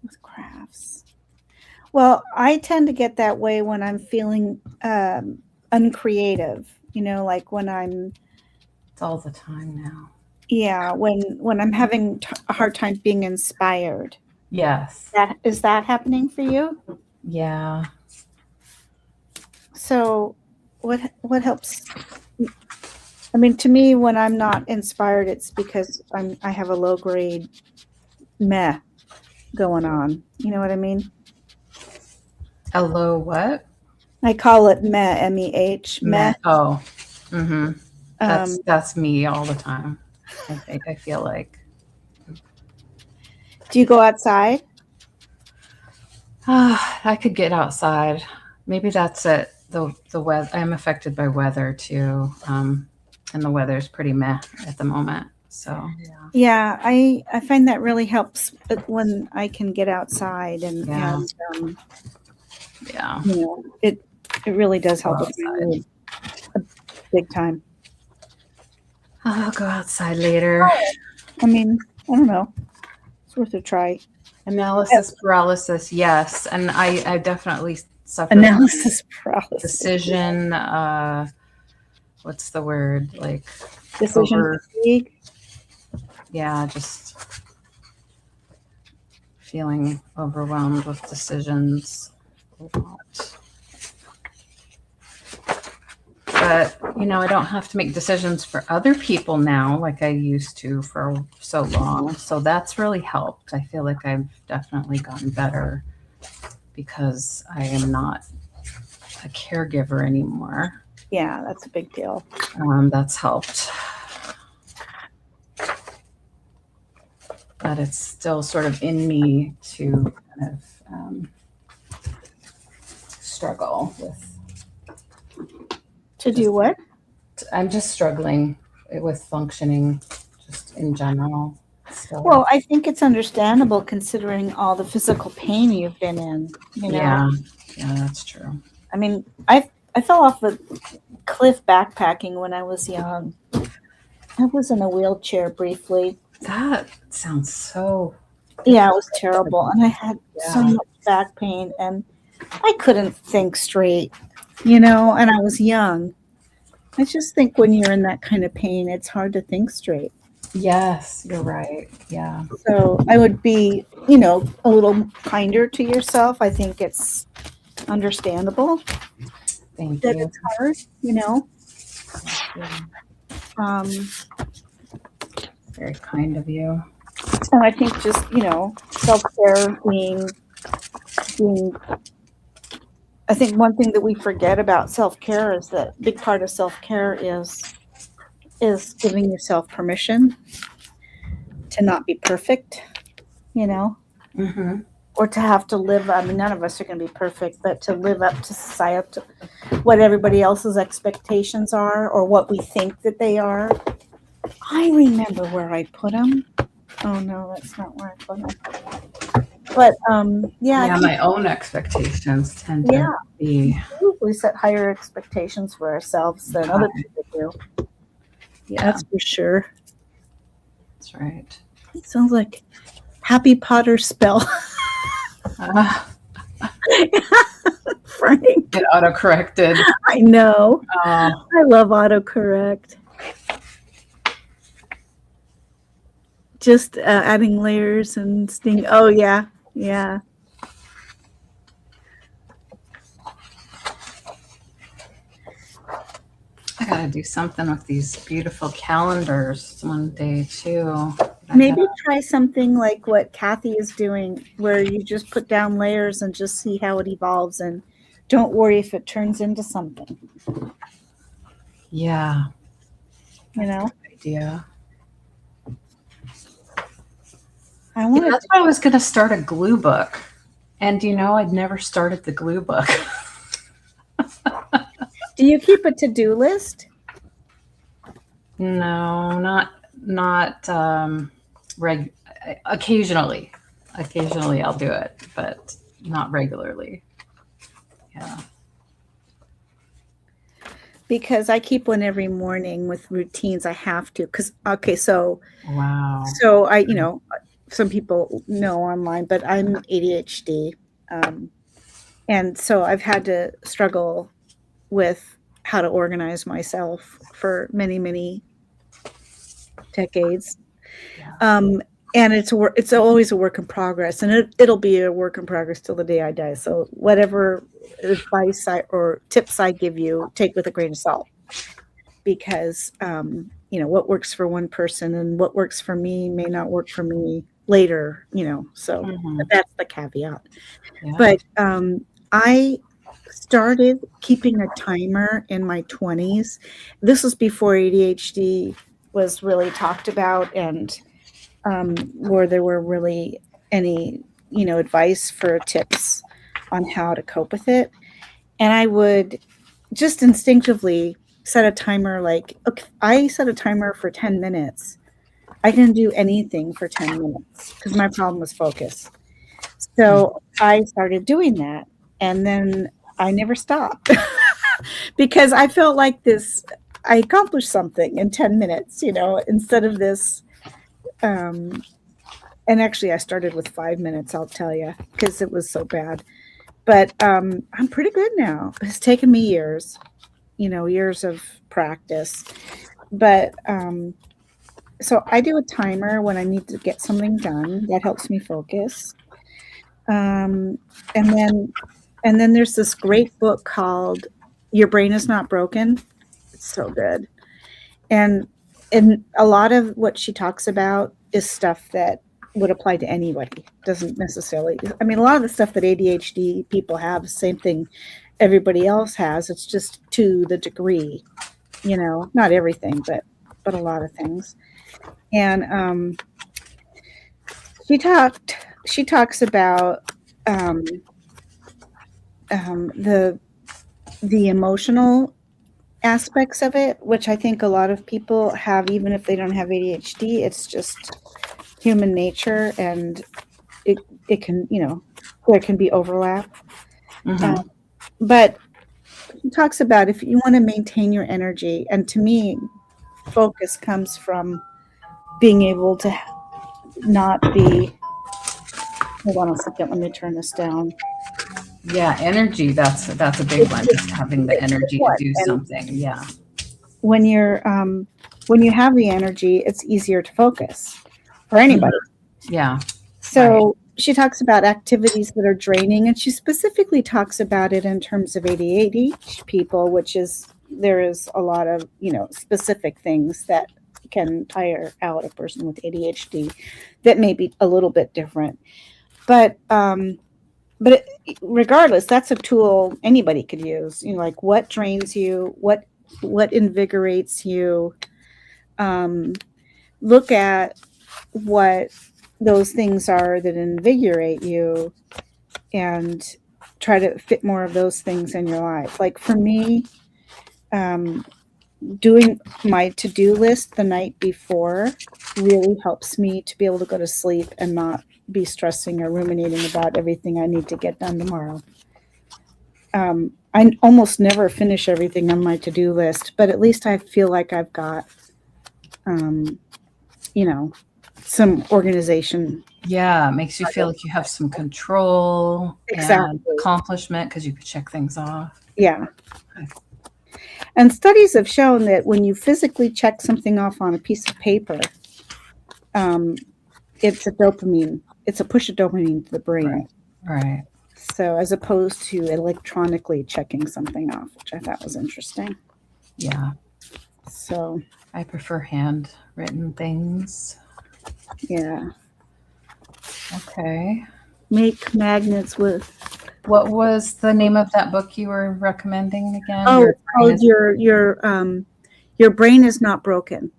With crafts. Well, I tend to get that way when I'm feeling uncreative, like when I'm... It's all the time now. Yeah, when I'm having a hard time being inspired. Yes. Is that happening for you? Yeah. So what helps? I mean, to me, when I'm not inspired, it's because I have a low grade meh going on. You know what I mean? A low what? I call it meh, MEH, meh. Oh. Mm-hmm. Um, That's me all the time. I feel like. do you go outside? I could get outside. Maybe that's it. The weather. I'm affected by weather too, and the weather's pretty meh at the moment. So yeah. Yeah, I find that really helps when I can get outside and Yeah. and Yeah. you know it really does Go help with my outside. mood big time. I'll go outside later. I mean, I don't know. It's worth a try. Analysis paralysis, yes, and I definitely suffer from Analysis paralysis. decision. What's the word? Like Decision fatigue. yeah, just feeling overwhelmed with decisions a lot. But I don't have to make decisions for other people now like I used to for so long. So that's really helped. I feel like I've definitely gotten better because I am not a caregiver anymore. Yeah, that's a big deal. That's helped. But it's still sort of in me to kind of struggle with. To do what? I'm just struggling with functioning just in general. Still. Well, I think it's understandable considering all the physical pain you've been in. Yeah, that's true. I mean, I fell off a cliff backpacking when I was young. I was in a wheelchair briefly. That sounds so. Yeah, it was terrible, and I had so much back pain, and I couldn't think straight, and I was young. I just think when you're in that kind of pain, it's hard to think straight. Yes, you're right. Yeah. So I would be, a little kinder to yourself. I think it's understandable Thank that you. it's hard, Very kind of you. And I think just, self-care being, I think one thing that we forget about self-care is that a big part of self-care is giving yourself permission to not be perfect, Mm-hmm. or to have to live. I mean, none of us are going to be perfect, but to live up to society, what everybody else's expectations are, or what we think that they are. I remember where I put them. Oh no, that's not where I put them. But Yeah, my own expectations tend to be. We set higher expectations for ourselves than other people do. Yeah, that's for sure. That's right. It sounds like Happy Potter spell. Frank. Get auto-corrected. I know. I love autocorrect. Just adding layers and sting. Oh, yeah. Yeah. I gotta do something with these beautiful calendars one day too. Maybe try something like what Kathy is doing, where you just put down layers and just see how it evolves, and don't worry if it turns into something. Yeah. That's a good idea. That's why I was gonna start a glue book. And I'd never started the glue book. Do you keep a to-do list? No, not occasionally. Occasionally I'll do it, but not regularly. Yeah. Because I keep one every morning with routines. I have to, so wow. So I, some people know online, but I'm ADHD. And so I've had to struggle with how to organize myself for many, many decades. Yeah. And it's always a work in progress, and it'll be a work in progress till the day I die. So whatever advice or tips I give you, take with a grain of salt, because what works for one person and what works for me may not work for me later. So Mhm. that's the caveat. Yeah. But I started keeping a timer in my 20s. This was before ADHD was really talked about, and where there were really any, advice for tips on how to cope with it. And I would just instinctively set a timer, like, okay, I set a timer for 10 minutes. I didn't do anything for 10 minutes because my problem was focus. So I started doing that, and then I never stopped because I felt like I accomplished something in 10 minutes, instead of this. And actually, I started with 5 minutes, I'll tell you, because it was so bad. But I'm pretty good now. It's taken me years, years of practice. But so I do a timer when I need to get something done. That helps me focus. Um, and then there's this great book called Your Brain Is Not Broken. It's so good. And a lot of what she talks about is stuff that would apply to anybody. Doesn't necessarily, I mean, a lot of the stuff that ADHD people have, same thing everybody else has. It's just to the degree, not everything, but a lot of things. And she talks about the emotional aspects of it, which I think a lot of people have, even if they don't have ADHD. It's just human nature, and it can, there can be overlap. Mhm. But he talks about if you want to maintain your energy, and to me, focus comes from being able to not be. Hold on a second. Let me turn this down. Yeah, energy. That's a big one. Just having the energy to do And something. Yeah. when you have the energy, it's easier to focus for anybody. Yeah. So she talks about activities that are draining, and she specifically talks about it in terms of ADHD people, which is there is a lot of specific things that can tire out a person with ADHD that may be a little bit different. But regardless, that's a tool anybody could use. Like what drains you, what invigorates you. Look at what those things are that invigorate you, and try to fit more of those things in your life. Like for me, doing my to-do list the night before really helps me to be able to go to sleep and not be stressing or ruminating about everything I need to get done tomorrow. I almost never finish everything on my to-do list, but at least I feel like I've got, some organization. Yeah. It makes you feel like you have some control and Exactly. accomplishment because you could check things off. Yeah. And studies have shown that when you physically check something off on a piece of paper, it's a dopamine. It's a push of dopamine to the brain. Right. So as opposed to electronically checking something off, which I thought was interesting. Yeah. So I prefer handwritten things. yeah. Okay. Make magnets with. What was the name of that book you were recommending again? Oh, it's called your brain is not broken.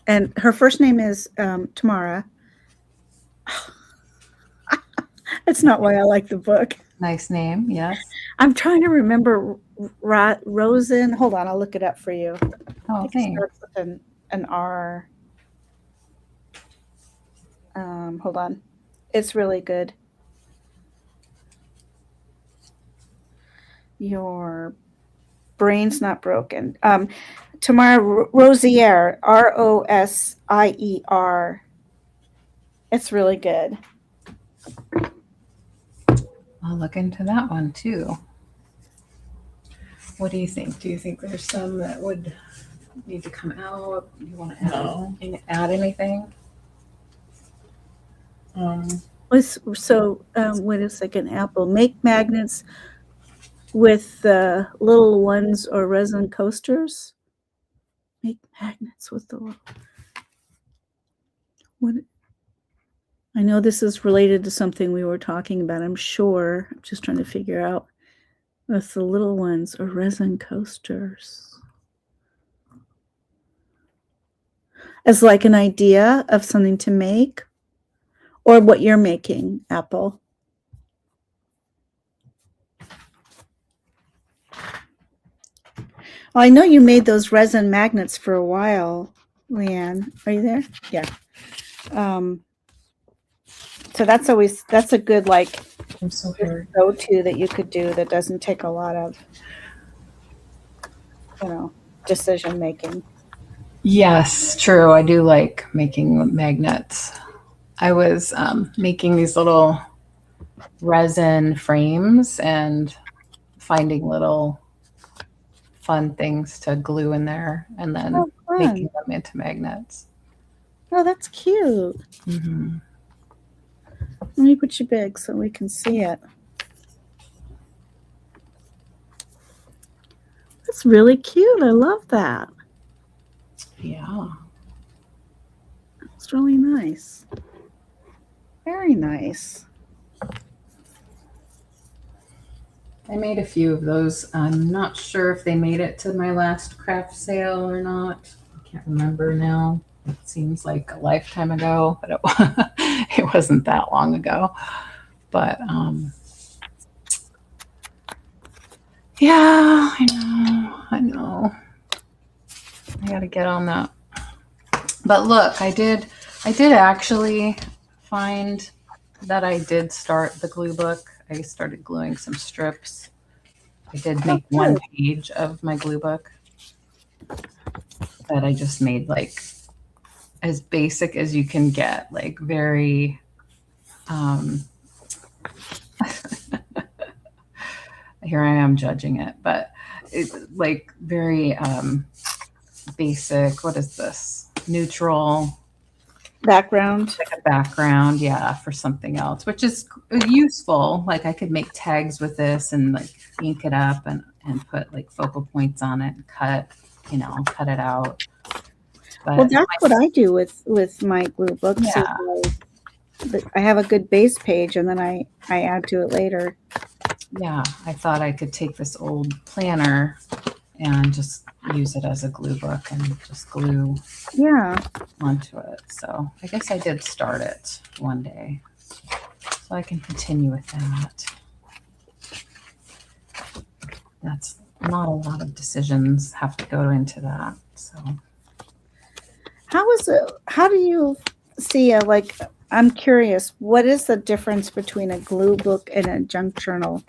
And her first name is Tamara. That's not why I like the book. Nice name. Yes. I'm trying to remember Rosen. Hold on, I'll look it up for you. Oh, It thanks. starts with an R. Hold on. It's really good. Your brain's not broken. Tamara Rosier, Rosier. It's really good. I'll look into that one too. What do you think? Do you think there's some that would need to come out? You want to add anything? Wait a second, Apple. Make magnets with little ones or resin coasters. Make magnets with the little. What? I know this is related to something we were talking about. I'm sure. I'm just trying to figure out with the little ones or resin coasters. As like an idea of something to make, or what you're making, Apple. Well, I know you made those resin magnets for a while, Leanne. Are you there? Yeah. So that's a good like I'm so hurt. go-to that you could do that doesn't take a lot of, decision making. Yes, true. I do like making magnets. I was making these little resin frames and finding little fun things to glue in there and then making them into magnets. Oh, that's cute. Mm-hmm. Let me put you big so we can see it. That's really cute. I love that. Yeah. It's really nice. Very nice. I made a few of those. I'm not sure if they made it to my last craft sale or not. I can't remember now. It seems like a lifetime ago, but it wasn't that long ago. But yeah, I know. I got to get on that. But look, I did actually find that I did start the glue book. I started gluing some strips. I did make one page of my glue book that I just made like as basic as you can get, like very here I am judging it, but it's like very basic. What is this? Neutral background. Like a background, yeah, for something else, which is useful. Like I could make tags with this and like ink it up and put like focal points on it and cut it out. But well, that's what I do with my glue books. Yeah. I have a good base page and then I add to it later. Yeah, I thought I could take this old planner and just use it as a glue book and just glue onto it. So I guess I did start it one day. So I can continue with that. That's not a lot of decisions have to go into that. So how do you see I'm curious, what is the difference between a glue book and a junk journal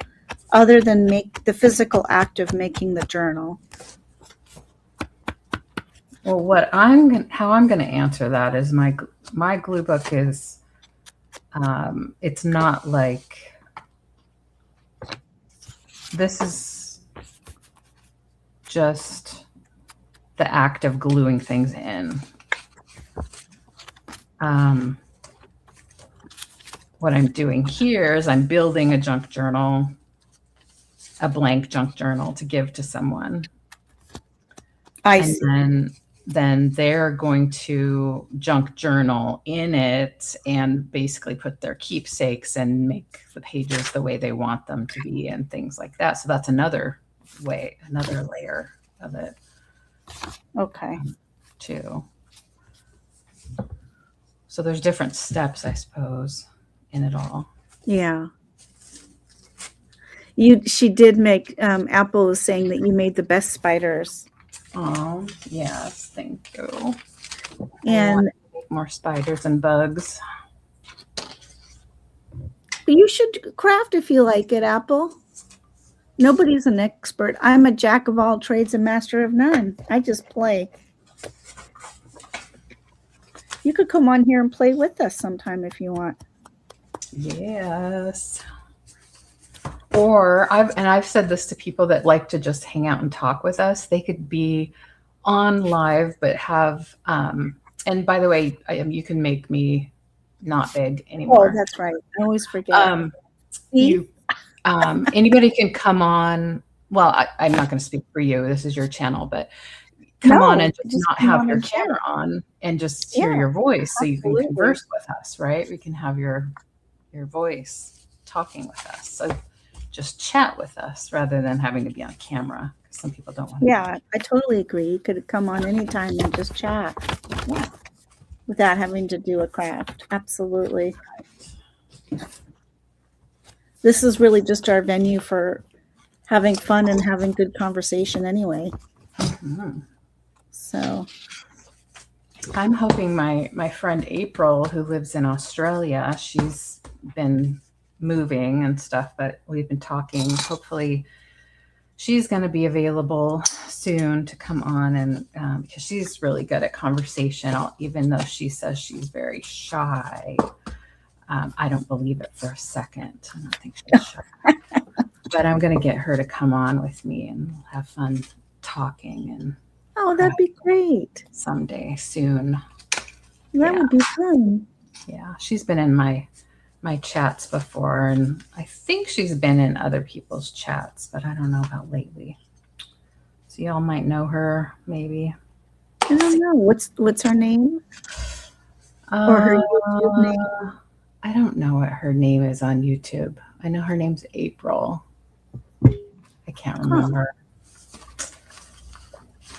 other than make the physical act of making the journal? Well, how I'm going to answer that is my glue book is, it's not like, this is just the act of gluing things in. What I'm doing here is I'm building a junk journal, a blank junk journal to give to someone. I see. And then they're going to junk journal in it and basically put their keepsakes and make the pages the way they want them to be and things like that. So that's another layer of it. Okay. Too. So there's different steps, I suppose, in it all. Yeah. She did make, Apple was saying that you made the best spiders. Oh, yes, thank you. And more spiders and bugs. But you should craft if you like it, Apple. Nobody's an expert. I'm a jack of all trades and master of none. I just play. You could come on here and play with us sometime if you want. Yes. Or I've said this to people that like to just hang out and talk with us. They could be on live, but have and by the way, you can make me not big Oh, anymore. that's right. I always forget. You anybody can come on. Well, I'm not going to speak for you. This is your channel, but come on and just not have your camera on and just hear your voice so you can converse with us, right? We can have your voice talking with us. So just chat with us rather than having to be on camera. Some people don't want to. Yeah, I totally agree. You could come on anytime and just chat. Yeah. Without having to do a craft. Absolutely. This is really just our venue for having fun and having good conversation anyway. Mm-hmm. So I'm hoping my friend April, who lives in Australia, she's been moving and stuff, but we've been talking. Hopefully she's going to be available soon to come on, and because she's really good at conversation, even though she says she's very shy. I don't believe it for a second. I don't think she's shy. But I'm going to get her to come on with me, and we'll have fun talking. And oh, that'd be great. Someday soon. That would be fun. Yeah, she's been in my chats before, and I think she's been in other people's chats, but I don't know about lately. So y'all might know her, maybe. I don't know. What's her name? Or her YouTube name? I don't know what her name is on YouTube. I know her name's April. I can't remember.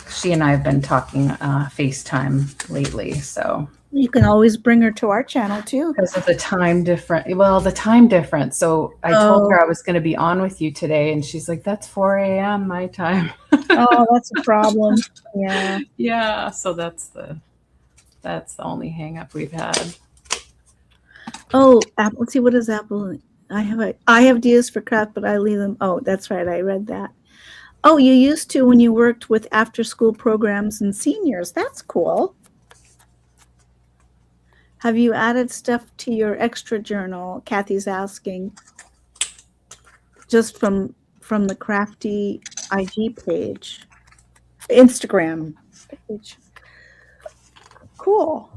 She and I have been talking FaceTime lately, so. You can always bring her to our channel too. Because of the time difference. Well, the time difference. So I told her I was going to be on with you today, and she's like, that's 4 a.m. my time. Oh, that's a problem. Yeah. Yeah. So that's the only hang up we've had. Oh, Apple. Let's see, what is Apple? I have ideas for craft, but I leave them. Oh, that's right. I read that. Oh, you used to when you worked with after school programs and seniors. That's cool. Have you added stuff to your extra journal? Kathy's asking. Just from the Crafty IG page, Instagram page. Cool.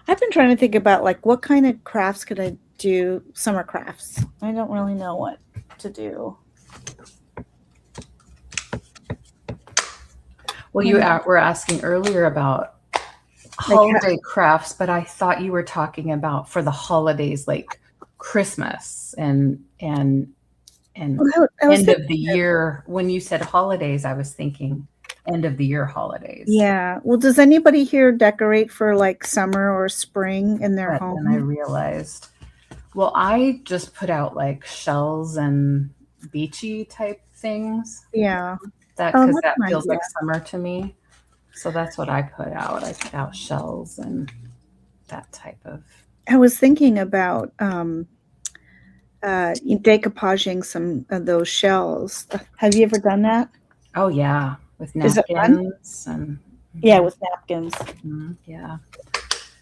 I've been trying to think about like what kind of crafts could I do, summer crafts. I don't really know what to do. Well, you were asking earlier about holiday crafts, but I thought you were talking about for the holidays, like Christmas and end of the year. When you said holidays, I was thinking end of the year holidays. Yeah. Well, does anybody here decorate for like summer or spring in their home? And I realized, well, I just put out like shells and beachy type things. Yeah. Because that feels like summer to me. So that's what I put out. I put out shells and that type of. I was thinking about decoupaging some of those shells. Have you ever done that? Oh yeah, with napkins and. Yeah, with napkins. Yeah.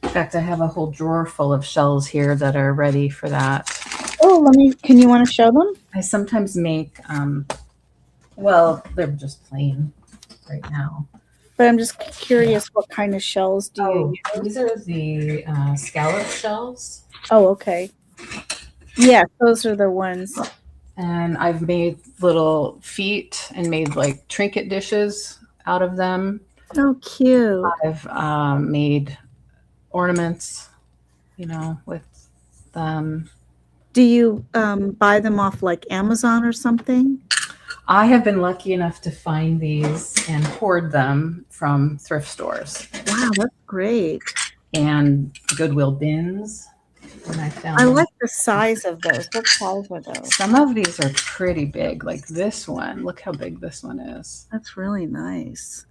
In fact, I have a whole drawer full of shells here that are ready for that. Oh, can you want to show them? I sometimes make. Well, they're just plain right now. But I'm just curious, what kind of shells do you use? These are the scallop shells. Oh, okay. Yeah, those are the ones. And I've made little feet and made like trinket dishes out of them. Oh, cute. I've made ornaments, with them. Do you buy them off like Amazon or something? I have been lucky enough to find these and hoard them from thrift stores. Wow, that's great. And Goodwill bins. And I like the size of those. What size are those? Some of these are pretty big, like this one. Look how big this one is. That's really nice.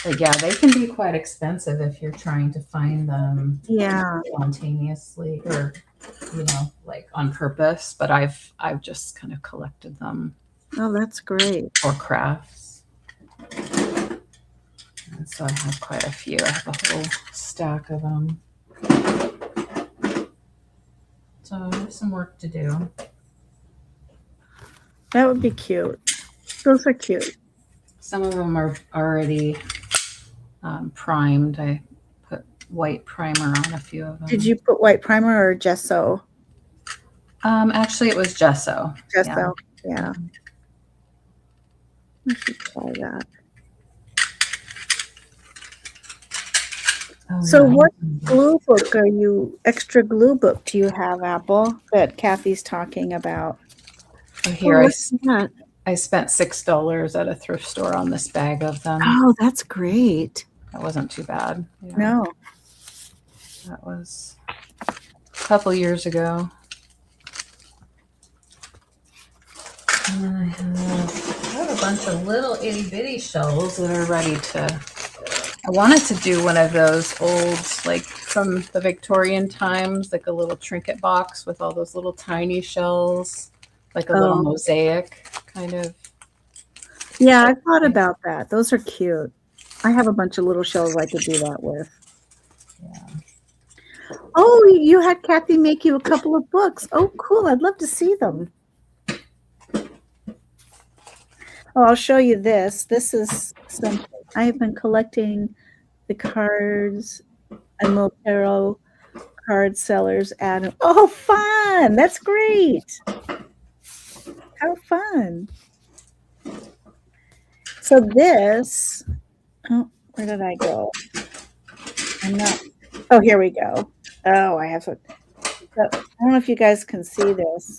But yeah, they can be quite expensive if you're trying to find them spontaneously or, like on purpose. But I've just kind of collected them. Oh, that's great. Or crafts. And so I have quite a few. I have a whole stack of them. So there's some work to do. That would be cute. Those are cute. Some of them are already primed. I put white primer on a few of them. Did you put white primer or gesso? Actually, it was gesso. Gesso, yeah. I should try that. Oh, So yeah. what glue book extra glue book do you have, Apple, that Kathy's talking about? Oh, here, What's that? I spent $6 at a thrift store on this bag of them. Oh, that's great. That wasn't too bad. Yeah, No. that was a couple years ago. And then I have a bunch of little itty bitty shells that are ready to. I wanted to do one of those old, like from the Victorian times, like a little trinket box with all those little tiny shells, like a little mosaic kind of. Yeah, I thought about that. Those are cute. I have a bunch of little shells I could do that with. Yeah. Oh, you had Kathy make you a couple of books. Oh, cool. I'd love to see them. Oh, I'll show you this. This is something. I've been collecting the cards and little tarot card sellers add. Oh, fun. That's great. How fun. So this, oh, where did I go? I'm not, oh, here we go. Oh, I have to, I don't know if you guys can see this.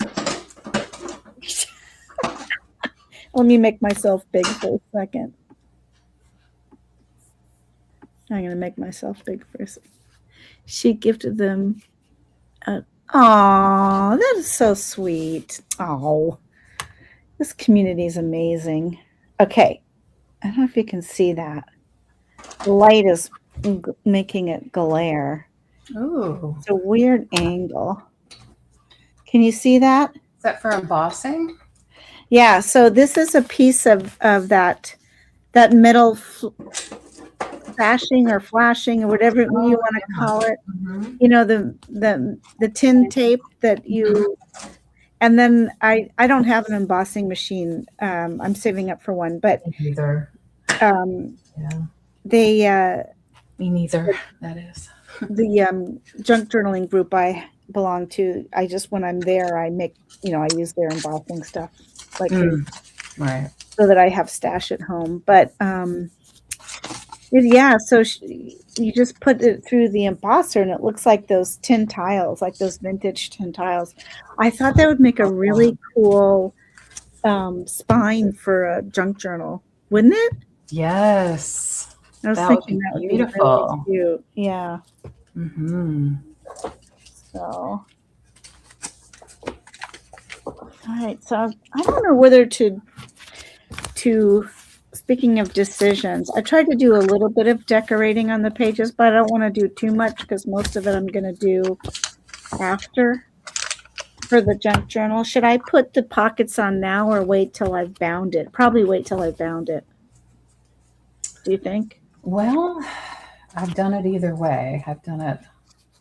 Let me make myself big for a second. I'm going to make myself big for a second. She gifted them. Oh, that is so sweet. Oh, this community is amazing. Okay. I don't know if you can see that. The light is making it glare. Ooh. It's a weird angle. Can you see that? Is that for embossing? Yeah, so this is a piece of that metal flashing or flashing or whatever you want to call it. Mm-hmm. You know, the tin tape that you, and then I don't have an embossing machine. I'm saving up for one, but Neither. they Me neither. That is. the junk journaling group I belong to, I just, when I'm there, I make, I use their embossing stuff like Right. so that I have stash at home. But yeah, so you just put it through the embosser and it looks like those tin tiles, like those vintage tin tiles. I thought that would make a really cool spine for a junk journal, wouldn't it? Yes. I was That thinking would that be would be beautiful. really cute. Yeah. Mm-hmm. So, all right. So I don't know whether to. Speaking of decisions, I tried to do a little bit of decorating on the pages, but I don't want to do too much because most of it I'm going to do after for the junk journal. Should I put the pockets on now or wait till I've bound it? Probably wait till I've bound it. Do you think? Well, I've done it either way. I've done it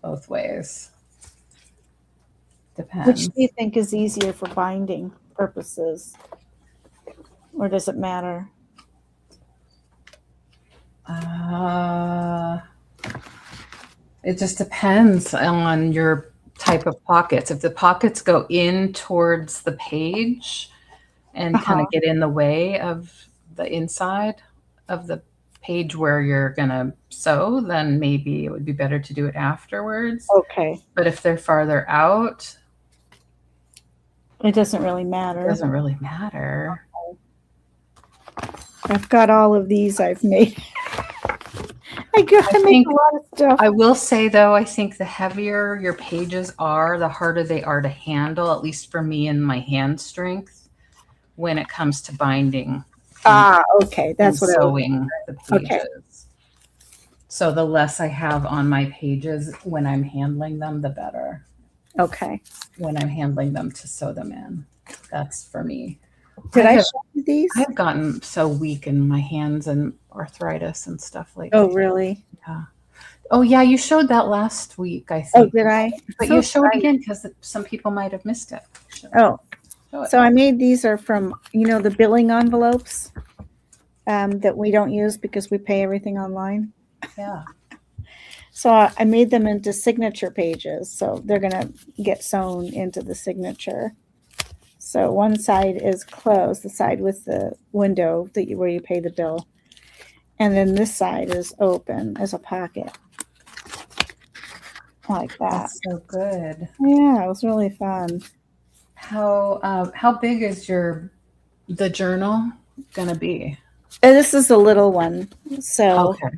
both ways. Depends. Which do you think is easier for binding purposes? Or does it matter? It just depends on your type of pockets. If the pockets go in towards the page and kind of get in the way of the inside of the page where you're going to sew, then maybe it would be better to do it afterwards. Okay. But if they're farther out, it doesn't really matter. It doesn't really matter. I've got all of these I've made. I gotta make a lot of stuff. I will say though, I think the heavier your pages are, the harder they are to handle, at least for me and my hand strength, when it comes to binding. Okay. That's what sewing the pages. Okay. So the less I have on my pages when I'm handling them, the better. Okay. When I'm handling them to sew them in. That's for me. Did I have, show you these? I've gotten so weak in my hands and arthritis and stuff like Oh, that. really? Yeah. Oh, yeah. You showed that last week, I Oh, think. did I? But So you show it excited. again because some people might have missed it. Oh, Show it. so I made these are from, the billing envelopes that we don't use because we pay everything online. Yeah. So I made them into signature pages. So they're going to get sewn into the signature. So one side is closed, the side with the window where you pay the bill. And then this side is open as a pocket. Like that. That's so good. Yeah, it was really fun. How big is the journal gonna be? And this is a little one. So, Okay.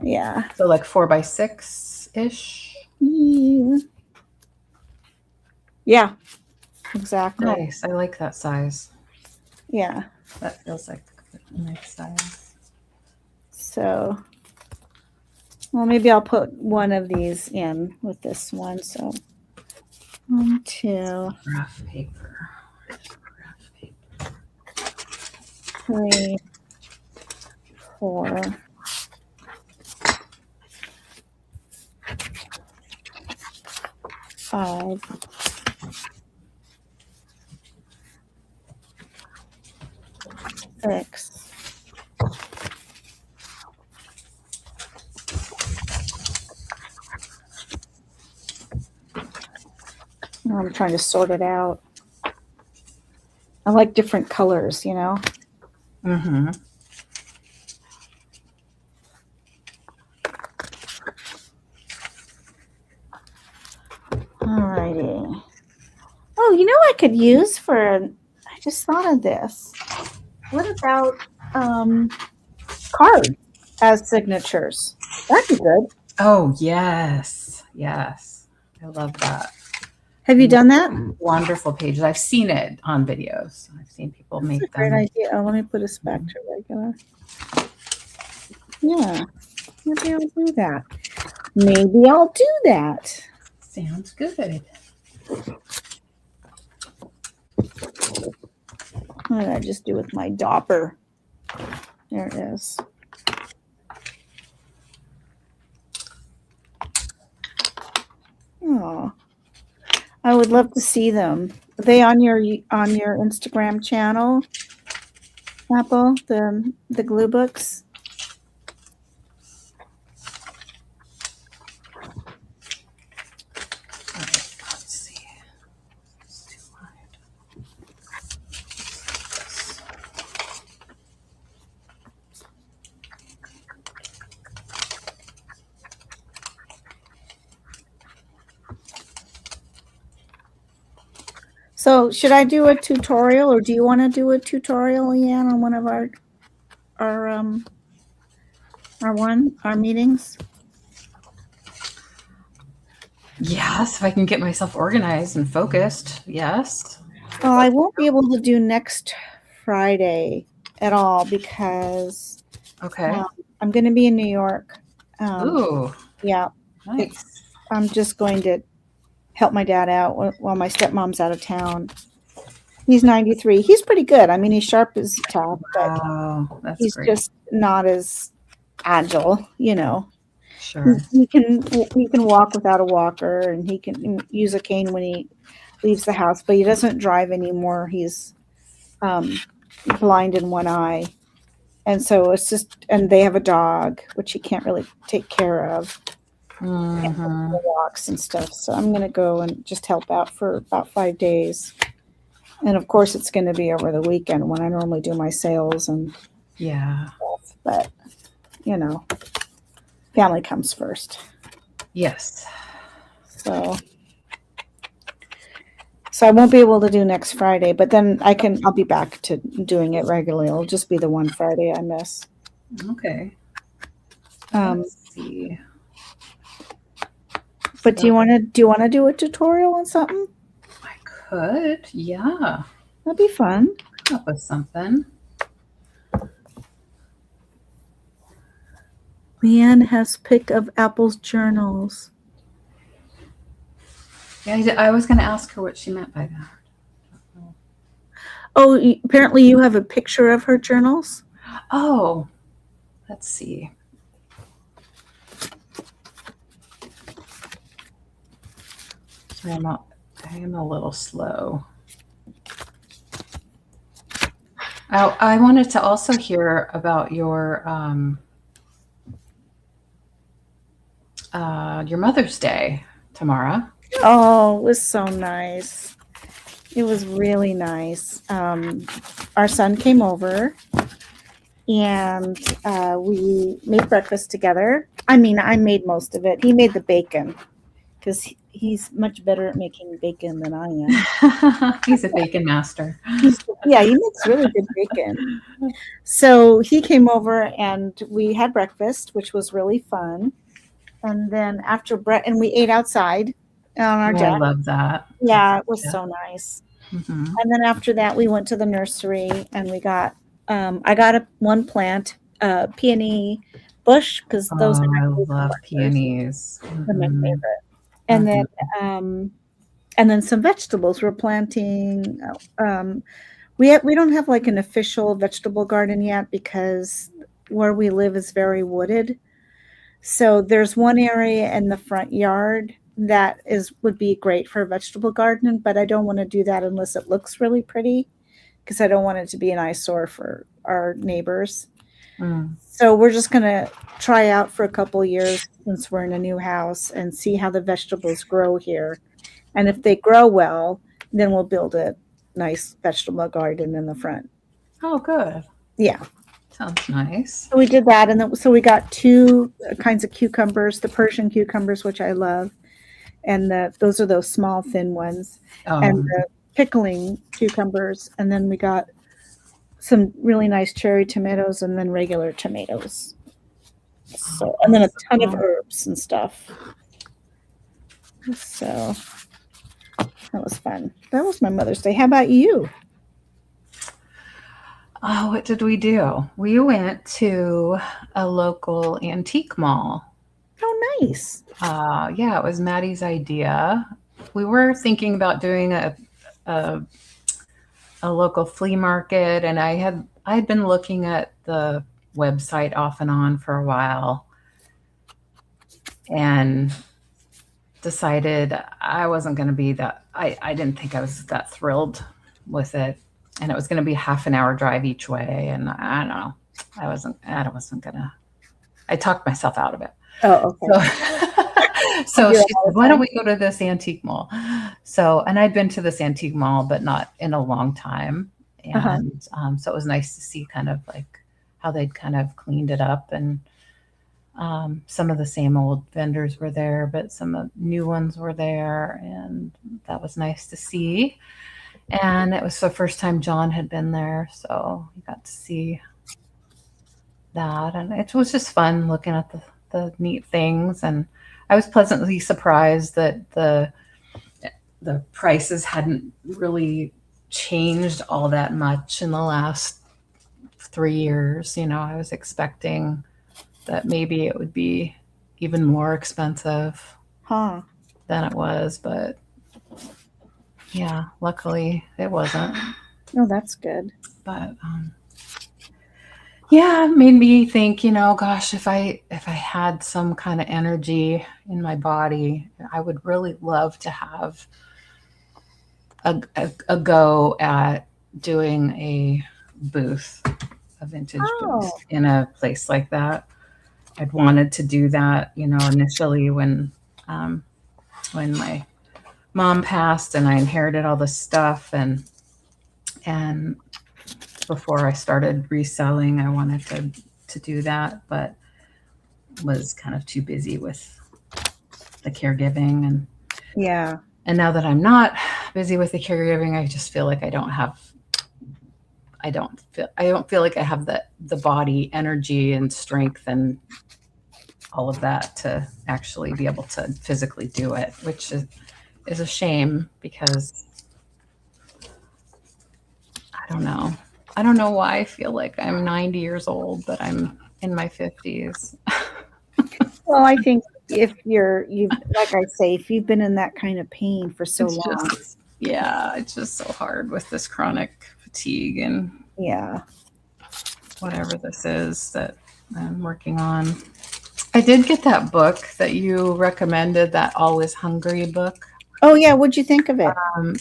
yeah. So like 4x6 ish. Yeah, exactly. Nice. I like that size. Yeah. That feels like a nice size. So, well, maybe I'll put one of these in with this one. So, 1, 2, Graph paper. 3, 4. 5. 6. I'm trying to sort it out. I like different colors, Mm-hmm. Alrighty. Oh, I could use I just thought of this. What about cards as signatures? That'd be good. Oh, yes. Yes. I love that. Have you done that? Wonderful pages. I've seen it on videos. I've seen people That's a make great them. idea. Oh, let me put this back to regular. Yeah, maybe I'll do that. Maybe I'll do that. Sounds good. What did I just do with my dopper? There it is. Oh, I would love to see them. Are they on your Instagram channel, Apple? The glue books. All right, let's see. It's too wide. So should I do a tutorial, or do you want to do a tutorial, Leanne, on one of our meetings? Yes, if I can get myself organized and focused. Yes. Well, I won't be able to do next Friday at all because Okay. I'm going to be in New York. Ooh, Yeah, nice. I'm just going to help my dad out while my stepmom's out of town. He's 93. He's pretty good. I mean, he's sharp as tack, but Wow, that's he's great. just not as agile, Sure. He can walk without a walker, and he can use a cane when he leaves the house, but he doesn't drive anymore. He's blind in one eye. And so it's just, and they have a dog, which he can't really take care of. Mm-hmm. Walks and stuff. So I'm going to go and just help out for about 5 days. And of course, it's going to be over the weekend when I normally do my sales and Yeah. stuff. But, family comes first. Yes. So I won't be able to do next Friday, but then I'll be back to doing it regularly. It'll just be the one Friday I miss. Okay. Let's see. But do you want to do a tutorial on something? I could. Yeah. That'd be fun. Come up with something. Leanne has pick of Apple's journals. Yeah, I was going to ask her what she meant by that. Oh, apparently you have a picture of her journals. Oh, let's see. Sorry, I am a little slow. I wanted to also hear about your Mother's Day, Tamara. Oh, it was so nice. It was really nice. Our son came over and we made breakfast together. I mean, I made most of it. He made the bacon because he's much better at making bacon than I am. He's a bacon master. Yeah, he makes really good bacon. So he came over and we had breakfast, which was really fun. And then after and we ate outside on our I deck. love that. Yeah, it was so nice. Mm-hmm. And then after that, we went to the nursery and we got, I got one plant, peony bush, because those are my I favorite love flowers. peonies. They're my Mhm. favorite. And then some vegetables. We're planting. We don't have like an official vegetable garden yet because where we live is very wooded. So there's one area in the front yard that would be great for a vegetable garden, but I don't want to do that unless it looks really pretty because I don't want it to be an eyesore for our neighbors. Mm. So we're just going to try out for a couple years since we're in a new house and see how the vegetables grow here. And if they grow well, then we'll build a nice vegetable garden in the front. Oh, good. Yeah. Sounds nice. So we did that. And then, so we got two kinds of cucumbers, the Persian cucumbers, which I love. And those are those small, thin ones. And the pickling cucumbers. And then we got some really nice cherry tomatoes and then regular tomatoes. So, and then a ton of herbs and stuff. So that was fun. That was my Mother's Day. How about you? Oh, what did we do? We went to a local antique mall. Oh, nice. Yeah, it was Maddie's idea. We were thinking about doing a local flea market, and I'd been looking at the website off and on for a while and decided I wasn't going to be that. I didn't think I was that thrilled with it, and it was going to be a half an hour drive each way, and I don't know. I wasn't gonna. I talked myself out of it. Oh, okay. So she said, why don't we go to this antique mall? So, and I'd been to this antique mall, but not in a long time. And so it was nice to see kind of like how they'd kind of cleaned it up. And some of the same old vendors were there, but some new ones were there. And that was nice to see. And it was the first time John had been there. So he got to see that. And it was just fun looking at the neat things. And I was pleasantly surprised that the prices hadn't really changed all that much in the last 3 years. You know, I was expecting that maybe it would be even more expensive than it was, but yeah, luckily it wasn't. Oh, that's good. But yeah, it made me think, you know, gosh, if I had some kind of energy in my body, I would really love to have a go at doing a booth, a vintage booth in a place like that. I'd wanted to do that, you know, initially when my mom passed and I inherited all this stuff, and before I started reselling, I wanted to do that, but was kind of too busy with the caregiving. And yeah. And now that I'm not busy with the caregiving, I just feel like I don't feel like I have the body energy and strength and all of that to actually be able to physically do it, which is a shame because I don't know why I feel like I'm 90 years old, but I'm in my 50s. Well, I think if like I say, if you've been in that kind of pain for so long. Yeah, it's just so hard with this chronic fatigue and Yeah. whatever this is that I'm working on. I did get that book that you recommended, that Always Hungry book. Oh yeah, what'd you think of it?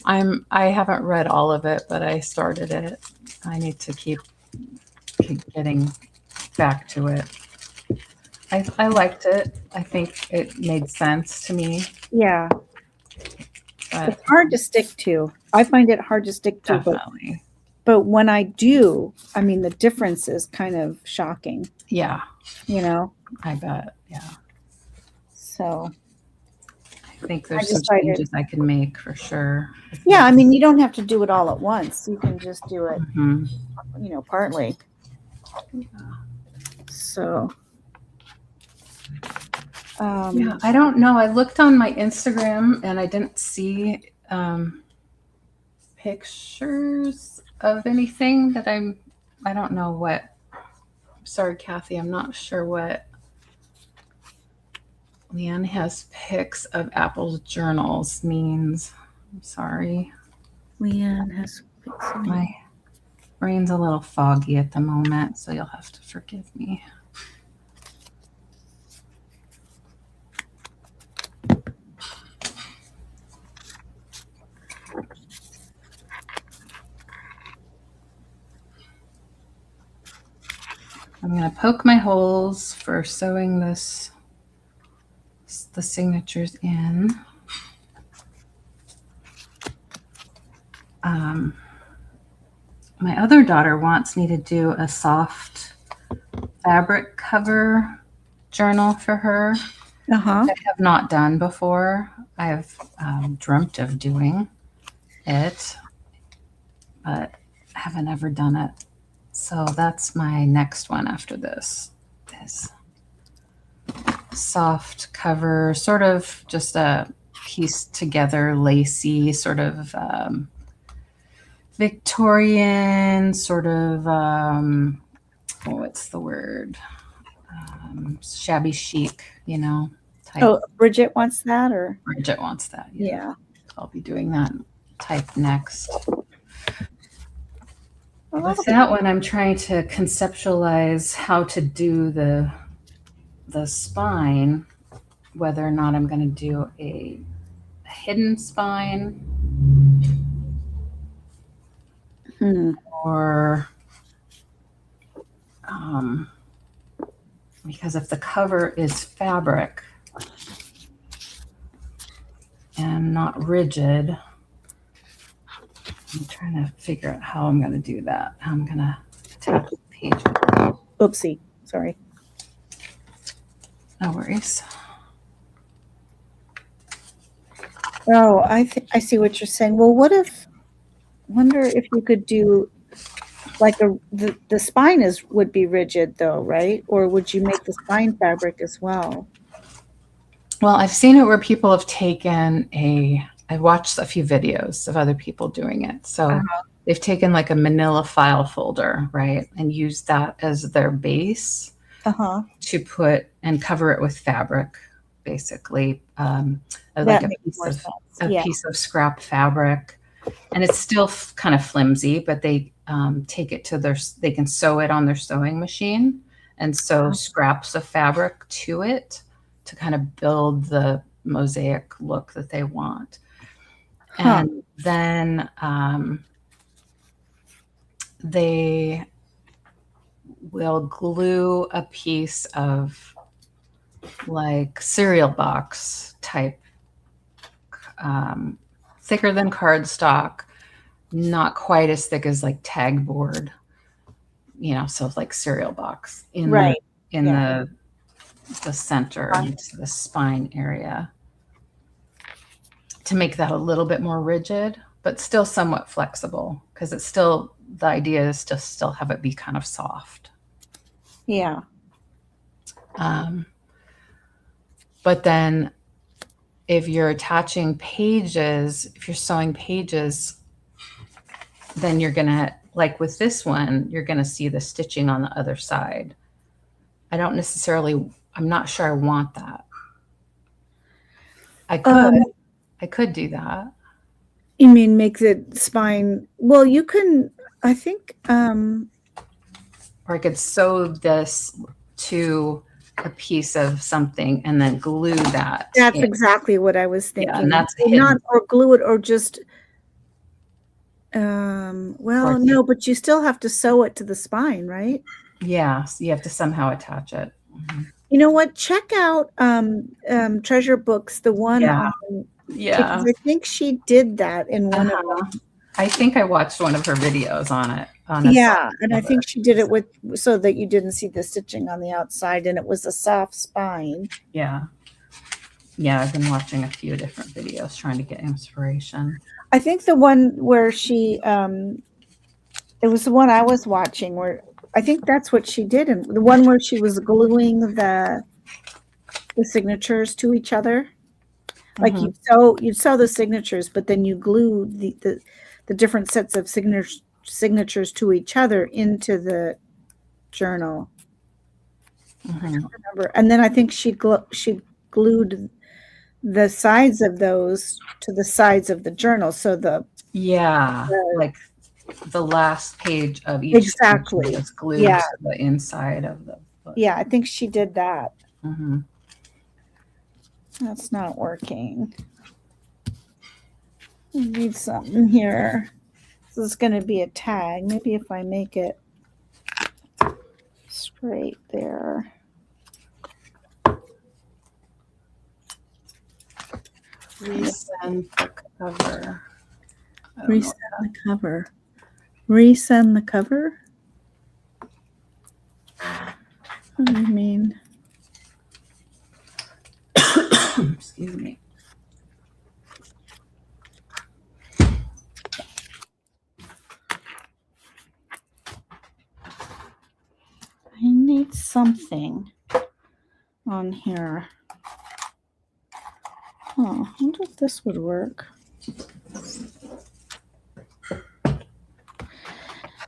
I haven't read all of it, but I started it. I need to keep getting back to it. I liked it. I think it made sense to me. Yeah, But it's hard to stick to. I find it hard to stick to, definitely. but when I do, I mean, the difference is kind of shocking, Yeah, you know? I bet. Yeah. So, I think there's I some decided- changes I can make for sure. yeah, I mean, you don't have to do it all at once. You can just do it, Mhm. partly. So, Yeah, I don't know. I looked on my Instagram and I didn't see pictures of anything that I don't know what. I'm sorry, Kathy. I'm not sure what. Leanne has pics of Apple's journals means. I'm sorry. Leanne has My brain's a little foggy at the moment, so you'll have to forgive me. I'm going to poke my holes for sewing the signatures in. My other daughter wants me to do a soft fabric cover journal for her. Uh-huh. I have not done before. I've dreamt of doing it, but haven't ever done it. So that's my next one after this. Is soft cover, sort of just a pieced together, lacy, sort of Victorian, sort of what's the word? Shabby chic, type. Oh, Bridget wants that, or? Bridget wants that. Yeah. I'll be doing that type next. Well, With that one, I'm trying to conceptualize how to do the spine, whether or not I'm going to do a hidden spine or because if the cover is fabric and not rigid, I'm trying to figure out how I'm going to do that. How I'm going to attach the page. Oopsie. Sorry. No worries. Oh, I see what you're saying. Well, wonder if you could do like the spine would be rigid though, right? Or would you make the spine fabric as well? Well, I've seen it where people have taken I watched a few videos of other people doing it. So they've taken like a manila file folder, right? And used that as their base to put and cover it with fabric, basically. Like a piece of scrap fabric. And it's still kind of flimsy, but they take it to they can sew it on their sewing machine and sew scraps of fabric to it to kind of build the mosaic look that they want. And then they will glue a piece of like cereal box type, thicker than cardstock, not quite as thick as like tag board, so like cereal box in the center, into the spine area, to make that a little bit more rigid, but still somewhat flexible, because it's still, the idea is to still have it be kind of soft. Yeah. But then if you're attaching pages, if you're sewing pages, then you're going to, like with this one, you're going to see the stitching on the other side. I'm not sure I want that. I could do that. You mean make the spine? Well, you can. I think Or I could sew this to a piece of something and then glue that. that's in. exactly what I was Yeah, thinking. and that's Or hidden. not, or glue it, or just. Well, Or no, but you still have to sew it to the spine, right? Yeah, so you have to somehow attach it. Mhm. You know what? Check out Treasure Books, the one Yeah. on, Yeah. because I think she did that in one of Uh-huh. them. I think I watched one of her videos on it. On a Yeah, and I soft think she did it with so that you didn't see the stitching on the outside, and it was a soft spine. Yeah. Yeah, I've been watching a few different videos trying to get inspiration. I think the one where she it was the one I was watching where I think that's what she did, and the one where she was gluing the signatures to each other. Like Mhm. you'd sew the signatures, but then you glue the different sets of signatures to each other into the journal. Mhm. Remember, and then I think she glued the sides of those to the sides of the journal, so Yeah, like the last page of each exactly. is glued Yeah. to the inside of the book. Yeah, I think she did that. Mhm. That's not working. I need something here. This is going to be a tag. Maybe if I make it straight there. Resend the cover. Resend the cover. Resend the cover? What do you mean? Excuse me. I need something on here. Oh, I wonder if this would work.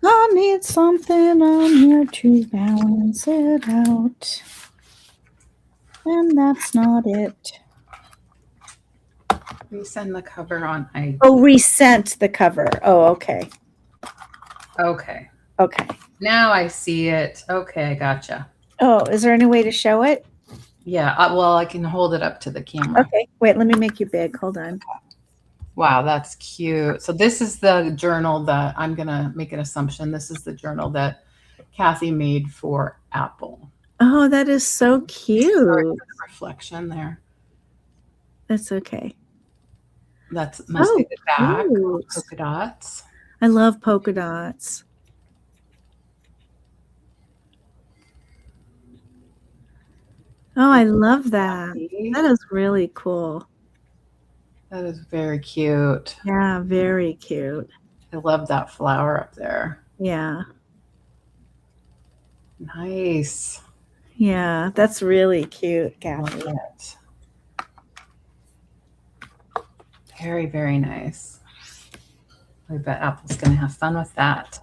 I need something on here to balance it out. And that's not it. Resend the cover on IG. Oh, resent the cover. Oh, okay. Okay. Okay. Now I see it. Okay, gotcha. Oh, is there any way to show it? Yeah, well, I can hold it up to the camera. Okay. Wait, let me make you big. Hold on. Wow, that's cute. So this is the journal that I'm going to make an assumption. This is the journal that Kathy made for Apple. Oh, that is so cute. Sorry for the reflection there. That's okay. That's must be the back. Cute. Polka dots. I love polka dots. Oh, I love that. That is really cool. That is very cute. Yeah, very cute. I love that flower up there. Yeah. Nice. Yeah, that's really cute, Kathy. Love it. Very, very nice. I bet Apple's going to have fun with that.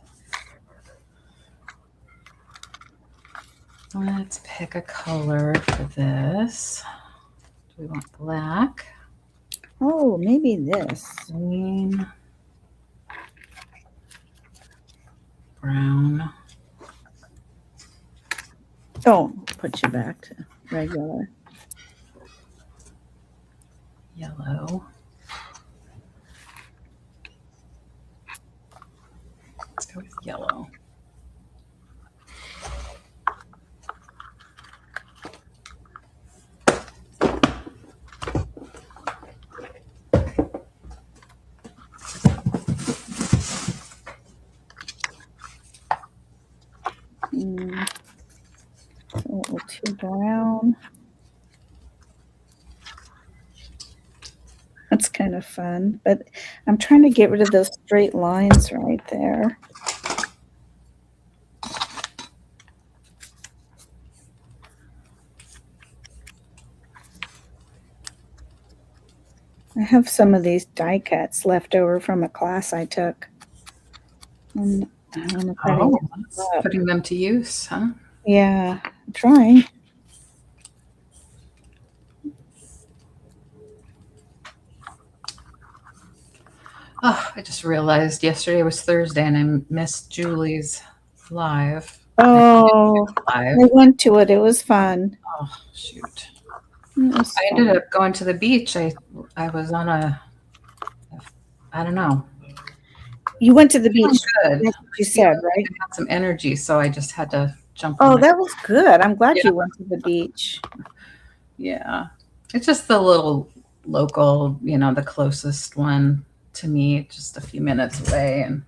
Let's pick a color for this. Do we want black? Oh, maybe this. Green. Brown. Oh, put you back to regular. Yellow. Let's go with yellow. A little too brown. That's kind of fun, but I'm trying to get rid of those straight lines right there. I have some of these die cuts left over from a class I took. And I don't know if I Oh, can that's putting them to use, huh? Yeah, I'm trying. Oh, I just realized yesterday was Thursday and I missed Julie's live. Oh, Live. I went to it. It was fun. Oh, shoot. It was I fun. ended up going to the beach. I was on I don't know. You went to the beach. Good. That's what you said, right? I had some energy, so I just had to jump Oh, on it. that was good. I'm glad Yeah. you went to the beach. Yeah. It's just the little local, the closest one to me, just a few minutes away. And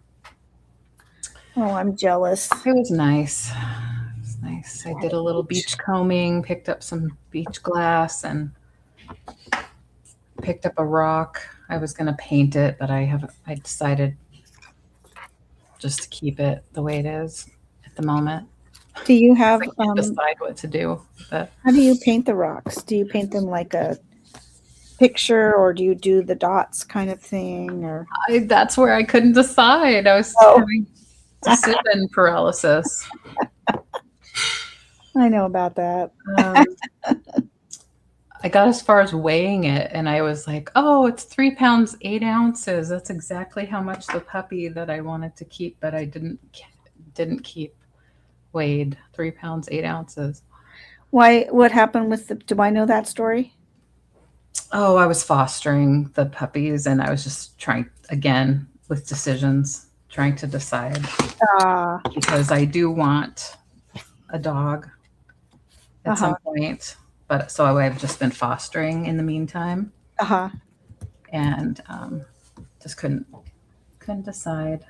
Oh, I'm jealous. it was nice. It was nice. I did a little beach combing, picked up some beach glass, and picked up a rock. I was going to paint it, but I decided just to keep it the way it is at the moment. Do you have, I can't decide what to do. But how do you paint the rocks? Do you paint them like a picture, or do you do the dots kind of thing? Or that's where I couldn't decide. I was Oh. having decision paralysis. I know about that. I got as far as weighing it, and I was like, "Oh, it's 3 pounds 8 ounces. That's exactly how much the puppy that I wanted to keep, but I didn't keep weighed 3 pounds 8 ounces." Why? What happened with the? Do I know that story? Oh, I was fostering the puppies, and I was just trying again with decisions, trying to decide because I do want a dog at some point. But so I've just been fostering in the meantime, and just couldn't decide.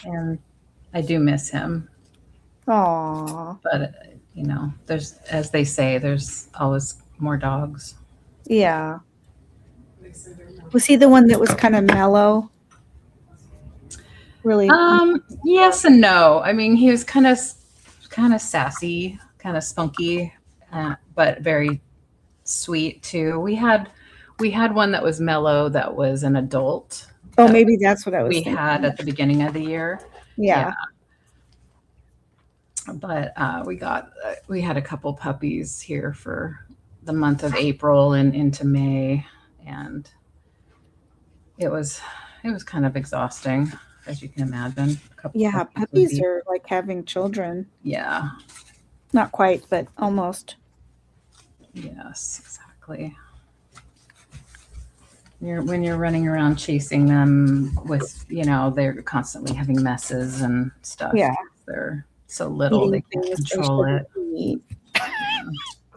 And I do miss him. Aw. But there's, as they say, there's always more dogs. Yeah. Was he the one that was kind of mellow? Really? Yes and no. I mean, he was kind of sassy, kind of spunky. But very sweet too. We had one that was mellow, that was an adult. Oh, maybe that's what I was we thinking. had at the beginning of the year. Yeah. But we had a couple puppies here for the month of April and into May, and it was kind of exhausting, as you can imagine. Yeah, puppies are like having children. Yeah. Not quite, but almost. Yes, exactly. When you're running around chasing them with, they're constantly having messes and stuff. Yeah. They're so little, they can't control it.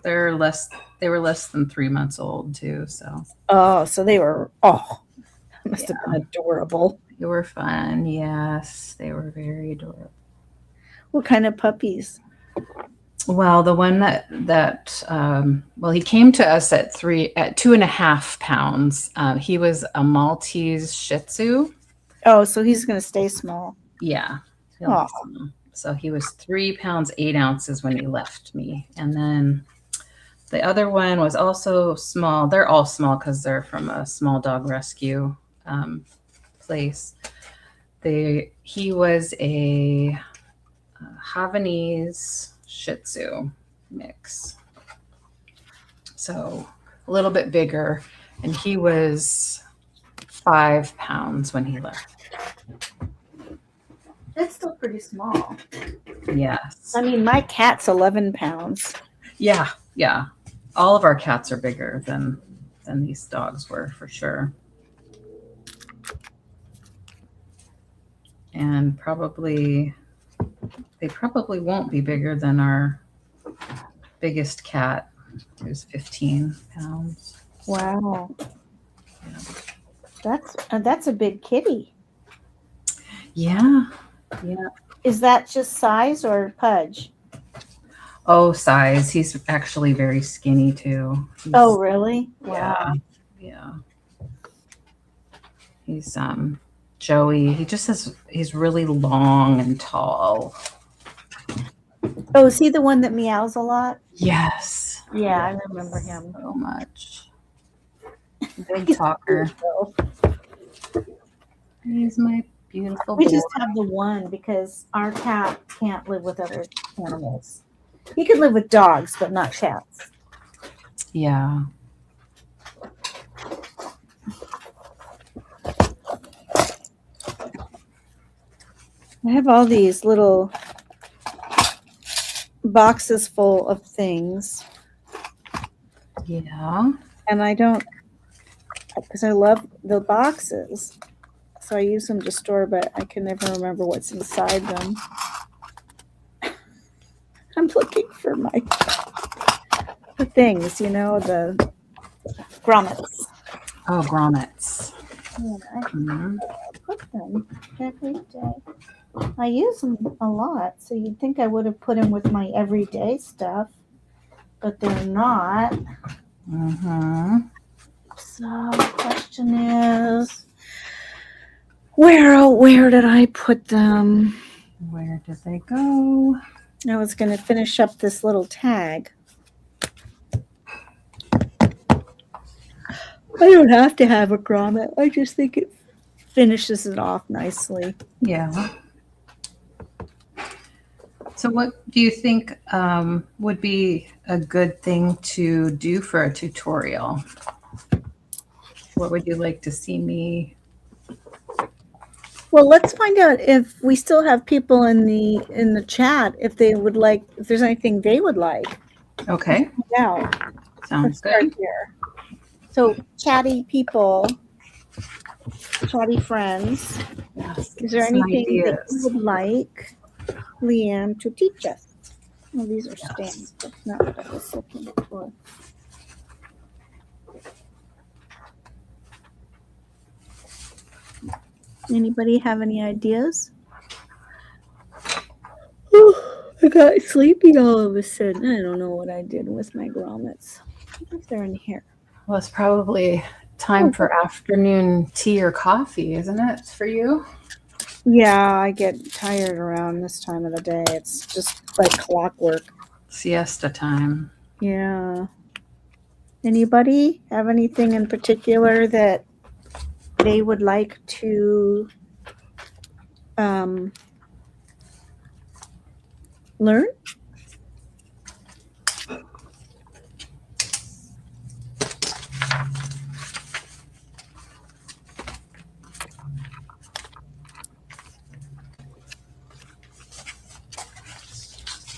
They were less than 3 months old too. So. Oh, so they were, must have been adorable. They were fun. Yes, they were very adorable. What kind of puppies? Well, the one he came to us at 2.5 pounds. He was a Maltese Shih Tzu. Oh, so he's going to stay small. Yeah. So he was 3 pounds 8 ounces when he left me. And then the other one was also small. They're all small because they're from a small dog rescue place. He was a Havanese Shih Tzu mix. So a little bit bigger. And he was 5 pounds when he left. That's still pretty small. Yes. I mean, my cat's 11 pounds. Yeah. Yeah. All of our cats are bigger than these dogs were, for sure. And they probably won't be bigger than our biggest cat, who's 15 pounds. Wow. Yeah. That's a big kitty. Yeah. Yeah. Is that just size or Podge? Oh, size. He's actually very skinny too. Oh, really? Yeah. Wow. Yeah. He's Joey. He's really long and tall. Oh, is he the one that meows a lot? Yes. Yeah, I remember him so much. Big talker. He's my beautiful boy. We just have the one because our cat can't live with other animals. He could live with dogs, but not cats. Yeah. I have all these little boxes full of things, Yeah. and I don't, because I love the boxes, so I use them to store, but I can never remember what's inside them. I'm looking for the things, the grommets. Oh, grommets. Yeah, I Mhm. put them every day. I use them a lot, so you'd think I would have put them with my everyday stuff, but they're not. Mhm. So the question is, where did I put them? Where did they go? I was going to finish up this little tag. I don't have to have a grommet. I just think it finishes it off nicely. Yeah. So, what do you think would be a good thing to do for a tutorial? What would you like to see me? Well, let's find out if we still have people in the chat if there's anything they would like. Okay, Yeah. sounds Let's start good. here. So, chatty people, chatty friends, Yes, is there some anything that you ideas. would like Leanne to teach us? Oh, these are stamps. That's not what I was looking for. Anybody have any ideas? I got sleepy all of a sudden. I don't know what I did with my grommets. I wonder if they're in here. Well, it's probably time for afternoon tea or coffee, isn't it, for you? Yeah, I get tired around this time of the day. It's just like clockwork. Siesta time. Yeah. Anybody have anything in particular that they would like to learn?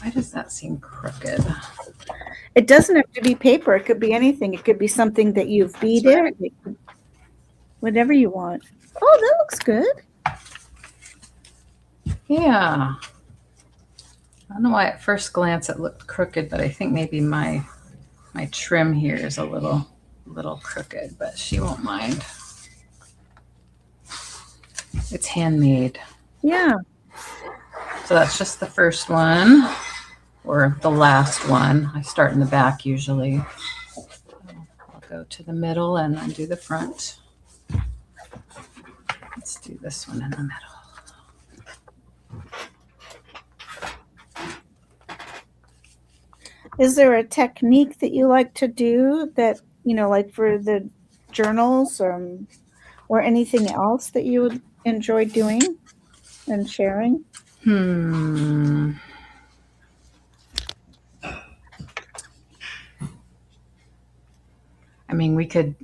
Why does that seem crooked? It doesn't have to be paper. It could be anything. It could be something that you've beaded. Whatever you want. Oh, that looks good. Yeah. I don't know why at first glance it looked crooked, but I think maybe my trim here is a little crooked, but she won't mind. It's handmade. Yeah. So that's just the first one or the last one. I start in the back usually. I'll go to the middle and undo the front. Let's do this one in the middle. Is there a technique that you like to do that, like for the journals or anything else that you would enjoy doing and sharing? I mean, we could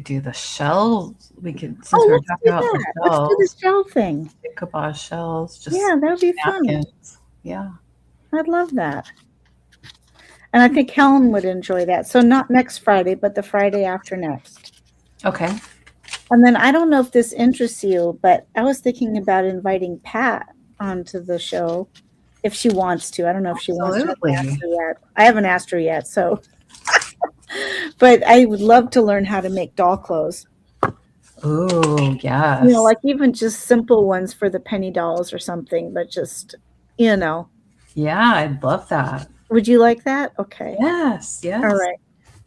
do the shells. We could, since Oh, we're let's talking do about the that. Let's do the shells, shell thing. decoupage shells, just Yeah, that would be fun. napkins. Yeah. I'd love that. And I think Helen would enjoy that. So not next Friday, but the Friday after next. Okay. And then I don't know if this interests you, but I was thinking about inviting Pat onto the show if she wants to. I don't know if she wants to. I haven't asked her yet, so. But I would love to learn how to make doll clothes. Oh, yes. Like even just simple ones for the penny dolls or something, but just, Yeah, I'd love that. Would you like that? Okay. Yes, yes. All right.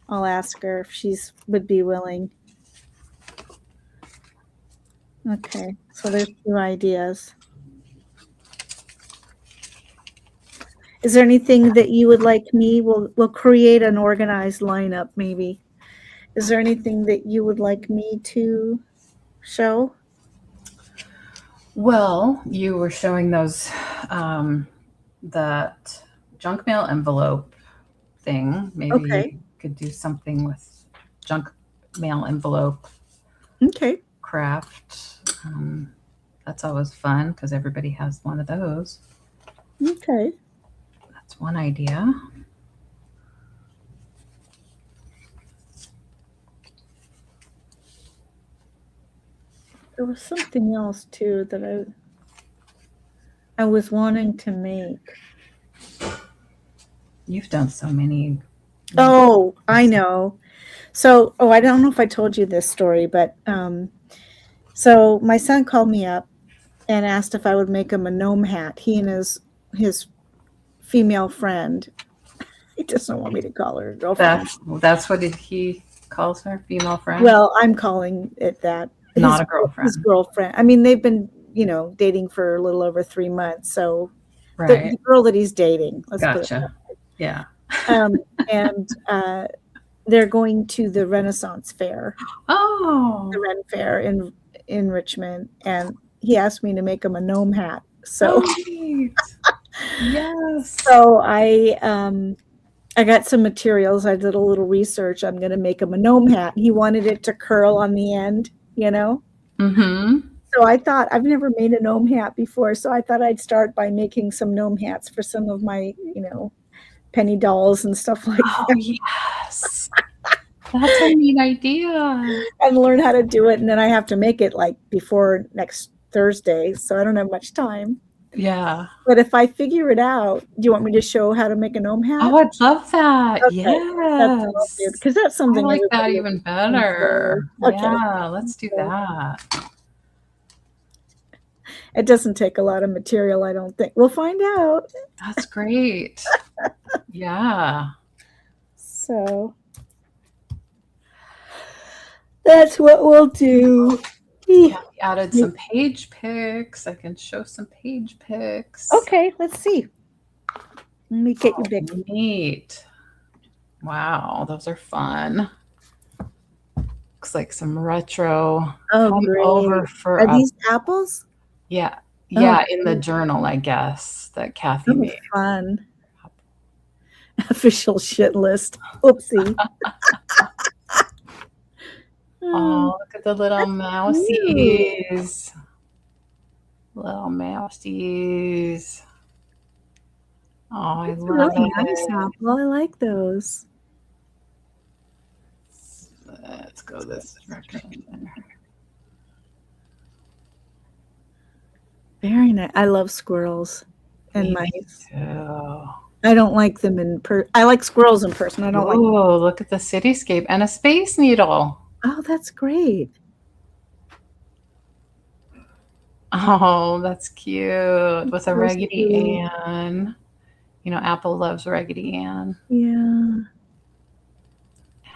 I'll ask her if she's would be willing. Okay. So there's 2 ideas. Is there anything that you would like me? We'll create an organized lineup maybe. Is there anything that you would like me to show? Well, you were showing those that junk mail envelope thing. Maybe you could do something with junk mail envelope Okay. craft. That's always fun because everybody has one of those. Okay. That's one idea. There was something else too that I was wanting to make. You've done so many. Oh, I know. So, I don't know if I told you this story, but so my son called me up and asked if I would make him a gnome hat. He and his female friend. He doesn't want me to call her girlfriend. That's what he calls her, female friend. Well, I'm calling it that. Not a girlfriend. His girlfriend. I mean, they've been, dating for a little over 3 months. So right. the girl that he's dating. Let's put it Gotcha. Yeah. and they're going to the Renaissance Fair, Oh, the Ren Fair in Richmond, and he asked me to make him a gnome hat. So, neat. Yes. so I got some materials. I did a little research. I'm going to make him a gnome hat. He wanted it to curl on the end, Mm-hmm. So I thought, I've never made a gnome hat before, so I thought I'd start by making some gnome hats for some of my, penny dolls and stuff like Oh, that. yes. That's a neat idea. And learn how to do it. And then I have to make it like before next Thursday. So I don't have much time. Yeah. But if I figure it out, do you want me to show how to make a gnome hat? Oh, I'd love that. Okay. Yes. Because that's something I like that everybody even better. Okay. Yeah, let's do that. It doesn't take a lot of material, I don't think. We'll find out. That's great. Yeah. So that's what we'll do. Yeah, we added some page pics. I can show some page pics. Okay, let's see. Let me get you big. Neat. Wow, those are fun. Looks like some retro. Oh, Come great. over for Are these apples? Yeah. Oh, Yeah, in the journal, I guess, that Kathy Oh, made. fun. Official shit list. Oopsie. Oh, look at the little mousies. Little mousies. Oh, I That's a love really nice it. apple. I like those. Let's go this direction. Very nice. I love squirrels and Me mice. too. I don't like them in I like squirrels in person. I don't like. Oh, look at the cityscape and a space needle. Oh, that's great. Oh, that's cute. With a so Raggedy sweet. Ann. Apple loves Raggedy Ann. Yeah.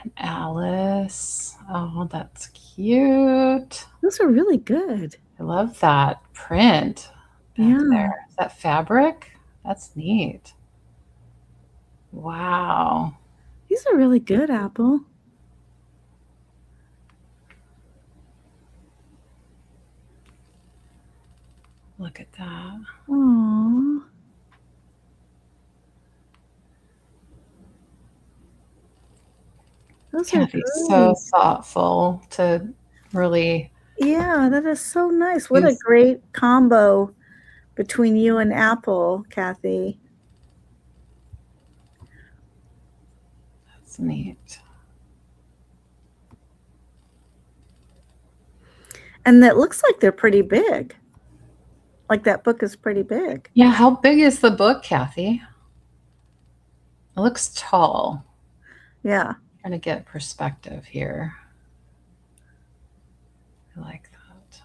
And Alice. Oh, that's cute. Those are really good. I love that print back Yeah. there. Is that fabric? That's neat. Wow. These are really good, Apple. Look at that. Aww. Those are Kathy's great. so thoughtful to really. Yeah, that is so nice. What a Yes. great combo between you and Apple, Kathy. That's neat. And it looks like they're pretty big. Like that book is pretty big. Yeah, how big is the book, Kathy? It looks tall. Yeah. Trying to get perspective here. I like that.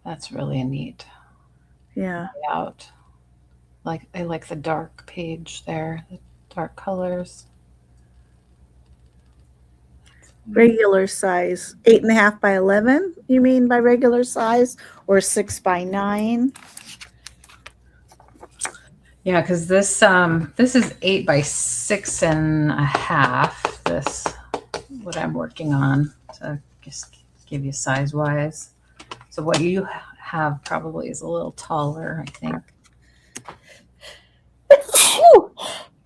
That's really neat. Yeah. Layout. I like the dark page there, the dark colors. Regular size, 8.5 by 11. You mean by regular size, or 6 by 9? Yeah, because this is 8 by 6.5. This what I'm working on to just give you size wise. So what you have probably is a little taller, I think.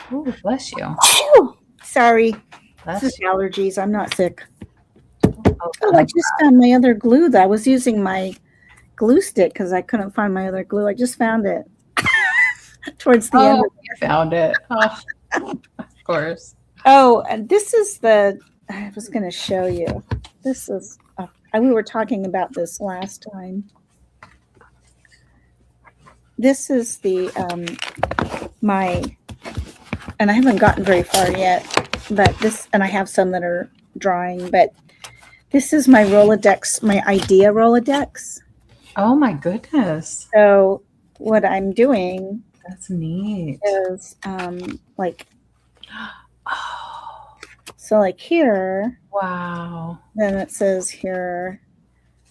Oh, bless you. Sorry. That's This is allergies. I'm not sick. oh, Oh, I just found my other glue. I was using my glue stick because I couldn't find my other glue. I just found it towards the end. oh, you found it. Oh, of course. Oh, and this is I was going to show you. This is, we were talking about this last time. This is and I haven't gotten very far yet, but and I have some that are drying, but this is my Rolodex, my idea Rolodex. Oh my goodness. So what I'm doing That's neat. is so like here, Wow. then it says here,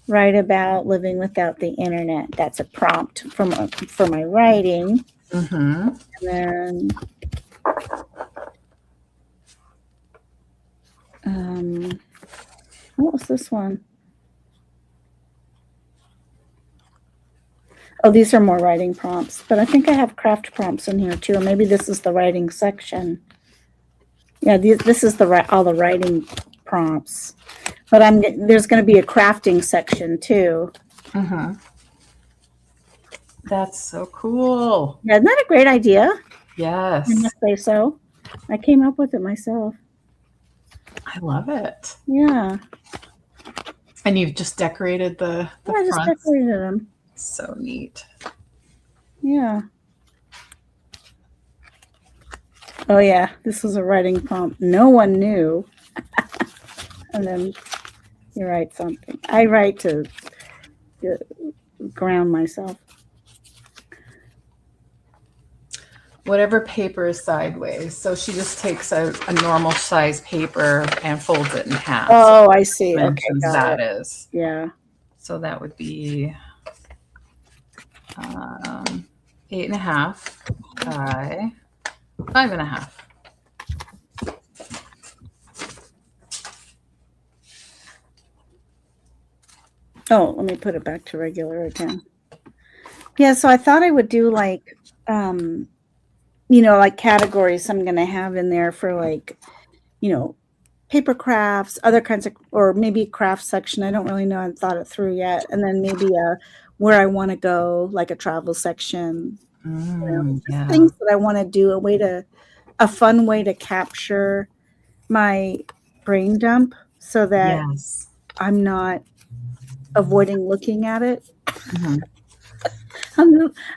write about living without the internet. That's a prompt for my writing. Mm-hmm. And then, what was this one? Oh, these are more writing prompts, but I think I have craft prompts in here too, or maybe this is the writing section. Yeah, this is all the writing prompts, but there's going to be a crafting section too. Mm-hmm. That's so cool. Yeah, isn't that a great idea? Yes. I must say so. I came up with it myself. I love it. Yeah. And you've just decorated the I just fronts. decorated them. So neat. Yeah. Oh yeah, this was a writing prompt. No one knew. And then you write something. I write to ground myself. Whatever paper is sideways. So she just takes a normal size paper and folds it in half. Oh, I see. Okay, Dimensions got that it. is. Yeah. So that would be 8.5 by 5.5. Oh, let me put it back to regular again. Yeah, so I thought I would do like like categories I'm going to have in there for like, paper crafts, other kinds of, or maybe craft section. I don't really know. I haven't thought it through yet. And then maybe where I want to go, like a travel section. Yeah. Things that I want to do, a fun way to capture my brain dump so that Yes. I'm not avoiding looking at it. Mhm.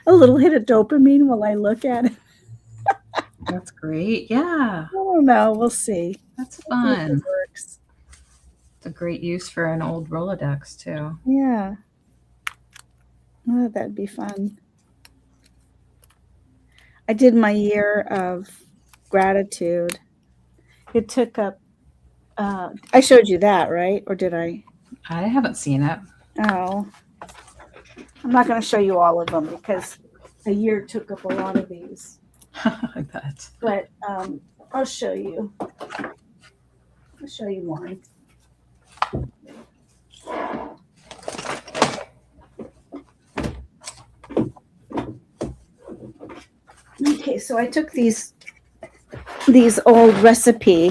A little hit of dopamine while I look at it. That's great. Yeah. I don't know. We'll see. That's We'll see if fun. it works. It's a great use for an old Rolodex too. Yeah. Oh, that'd be fun. I did my year of gratitude. It took up, I showed you that, right? Or did I? I haven't seen it. Oh. I'm not going to show you all of them because a year took up a lot of these. I bet. But I'll show you. I'll show you one. Okay, so I took these old recipe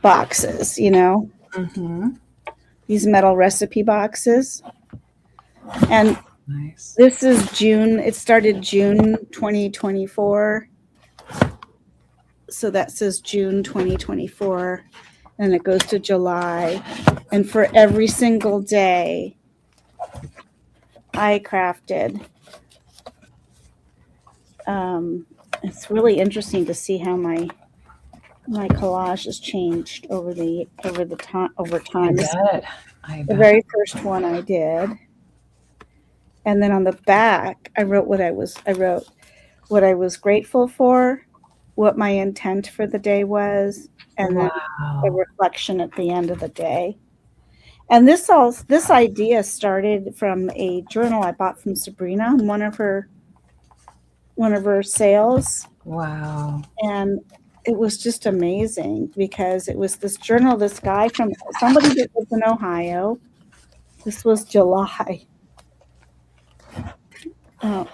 boxes, Mm-hmm. these metal recipe boxes. And Nice. this is June. It started June 2024. So that says June 2024. And it goes to July. And for every single day, I crafted. It's really interesting to see how my collage has changed over time. I bet. The very first one I did. And then on the back, I wrote what I was grateful for, what my intent for the day was, and then a reflection at the end of the day. And this idea started from a journal I bought from Sabrina in one of her sales. Wow. And it was just amazing because it was this journal, this guy from somebody that lives in Ohio. This was July. Oh,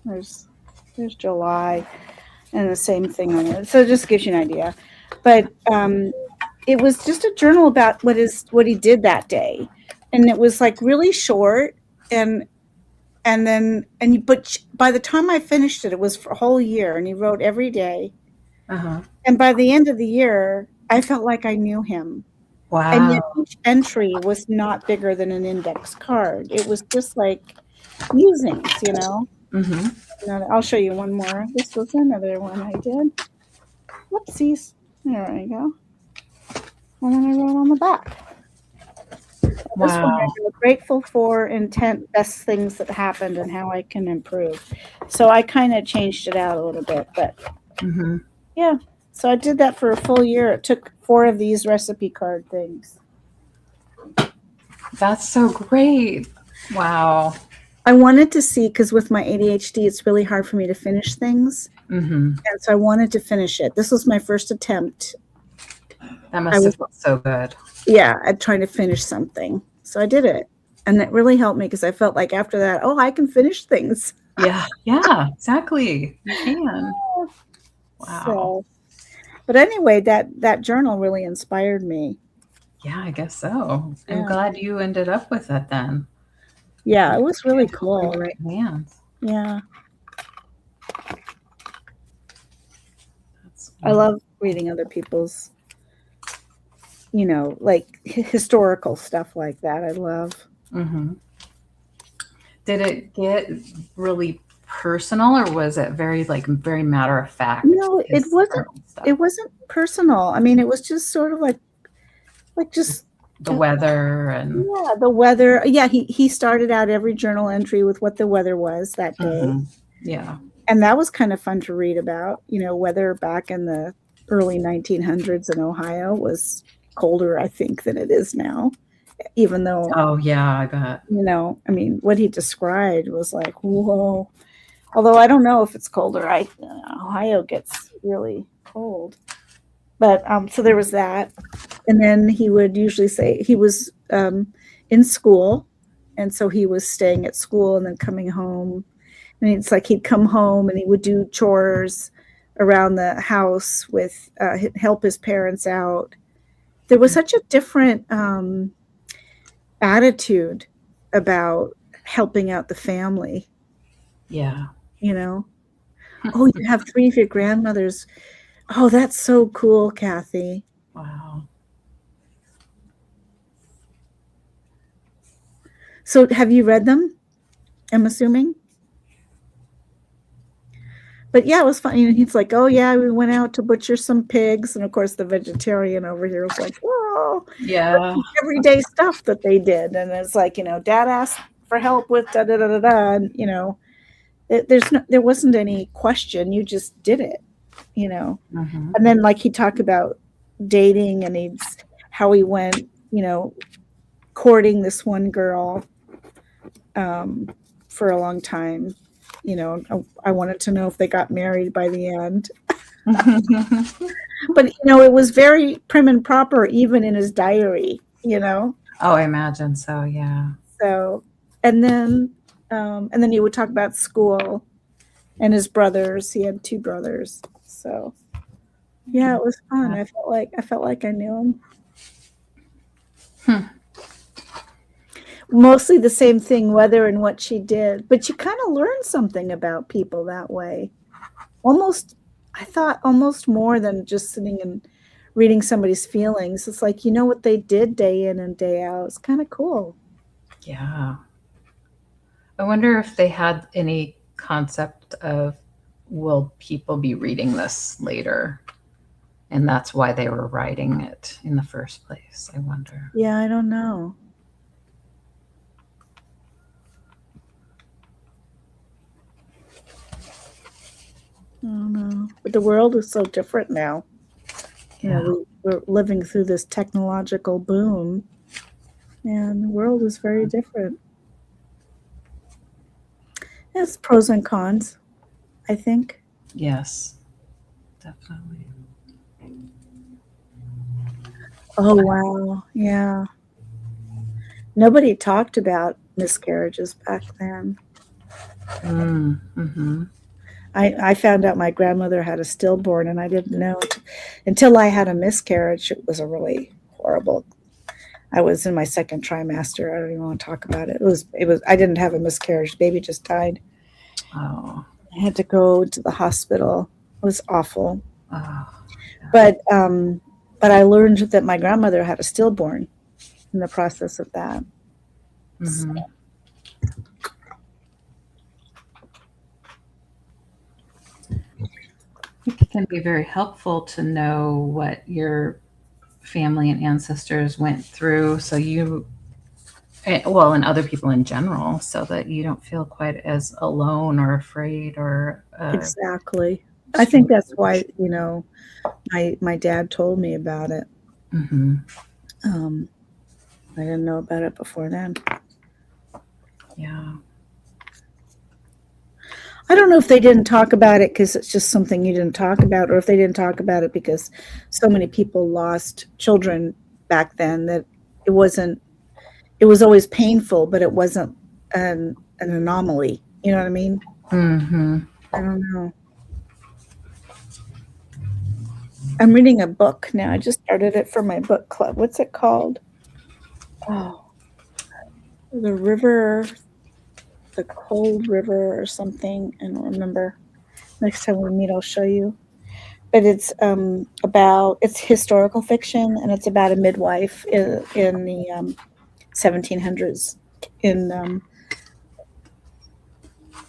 there's July. and the same thing on it. So it just gives you an idea. But it was just a journal about what he did that day, and it was like really short, but by the time I finished it, it was for a whole year, and he wrote every day. Uh-huh. And by the end of the year, I felt like I knew him. And yet Wow. each entry was not bigger than an index card. It was just like musings, you know. Mm-hmm. Now, I'll show you one more. This was another one I did. Whoopsies. There we go. And then I wrote on the back. This one I Wow. wrote, grateful for intent, best things that happened and how I can improve. So I kind of changed it out a little bit, but Mm-hmm. yeah. So I did that for a full year. It took 4 of these recipe card things. That's so great. Wow. I wanted to see, because with my ADHD, it's really hard for me to finish things. Mm-hmm. And so I wanted to finish it. This was my first attempt. That must have felt so good. Yeah, at trying to finish something. So I did it. And it really helped me because I felt like after that, oh, I can finish things. Yeah. Yeah, exactly. You can. Wow. So, but anyway, that journal really inspired me. Yeah, I guess so. I'm Yeah. glad you ended up with it then. Yeah, it was really In cool. the right hands. Yeah. That's I love reading other people's, like historical stuff like that. I love. Mm-hmm. Did it get really personal, or was it very matter of fact? No, it wasn't personal. I mean, it was just sort of like just the weather and the weather. Yeah, he started out every journal entry with what the weather was that day. Mm-hmm. Yeah. And that was kind of fun to read about. Weather back in the early 1900s in Ohio was colder, I think, than it is now. Even though, oh yeah, I bet. I mean, what he described was like, whoa. Although I don't know if it's colder. Ohio gets really cold. But so there was that. And then he would usually say he was in school. And so he was staying at school and then coming home. And it's like he'd come home and he would do chores around the house with help his parents out. There was such a different attitude about helping out the family. Yeah. Oh, you have 3 of your grandmothers. Oh, that's so cool, Kathy. Wow. So have you read them? I'm assuming. But yeah, it was fun. He's like, oh yeah, we went out to butcher some pigs. And of course the vegetarian over here was like, whoa. Yeah. Everyday stuff that they did. And it's like, Dad asked for help with da da da da da. And there wasn't any question. You just did it, Mm-hmm. And then he talked about dating and how he went, courting this one girl for a long time. I wanted to know if they got married by the end. But, it was very prim and proper, even in his diary, Oh, I imagine so, yeah. So, and then he would talk about school and his brothers. He had 2 brothers. So, yeah, it was fun. I felt like I knew him. Mostly the same thing, weather and what she did. But you kind of learn something about people that way. I thought almost more than just sitting and reading somebody's feelings. It's like, what they did day in and day out. It's kind of cool. Yeah. I wonder if they had any concept of, will people be reading this later? And that's why they were writing it in the first place, I wonder. Yeah, I don't know. I don't know. But the world is so different now. Yeah. We're living through this technological boom, and the world is very different. It's pros and cons, I think. Yes, definitely. Oh, wow. Yeah. Nobody talked about miscarriages back then. Mm-hmm. I found out my grandmother had a stillborn, and I didn't know until I had a miscarriage. It was a really horrible. I was in my second trimester. I don't even want to talk about it. It was. I didn't have a miscarriage. The baby just died. Oh, I had to go to the hospital. It was awful. oh, But I learned that my grandmother had a stillborn in the process of that. mhm. It can be very helpful to know what your family and ancestors went through, so you, well, and other people in general, so that you don't feel quite as alone or afraid or Exactly. I think that's why, my dad told me about it. hmm I didn't know about it before then. Yeah. I don't know if they didn't talk about it because it's just something you didn't talk about, or if they didn't talk about it because so many people lost children back then that it wasn't, it was always painful, but it wasn't an anomaly. You know what I mean? Mm-hmm. I don't know. I'm reading a book now. I just started it for my book club. What's it called? Oh, the river, the cold river or something. I don't remember. Next time we meet, I'll show you. But it's it's historical fiction, and it's about a midwife in the 1700s in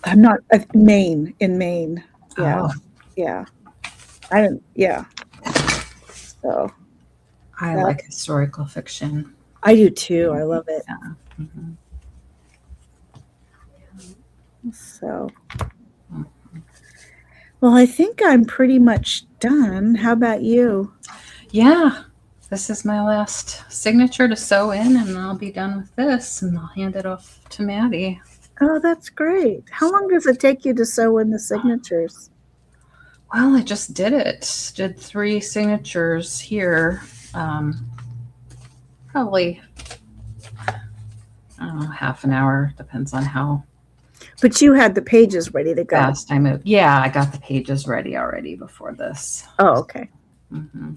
I'm not Maine, in Maine. Yeah, Oh, yeah. I don't. Yeah. So I that, like historical fiction. I do too. I love it. Yeah. Mhm. So, well, I think I'm pretty much done. How about you? Yeah. This is my last signature to sew in, and I'll be done with this, and I'll hand it off to Maddie. Oh, that's great. How long does it take you to sew in the signatures? Well, I just did it. Did 3 signatures here. Probably, I don't know, half an hour. Depends on how But you had the pages ready to go. fast I moved. Yeah, I got the pages ready already before this. Oh, okay. Mm-hmm.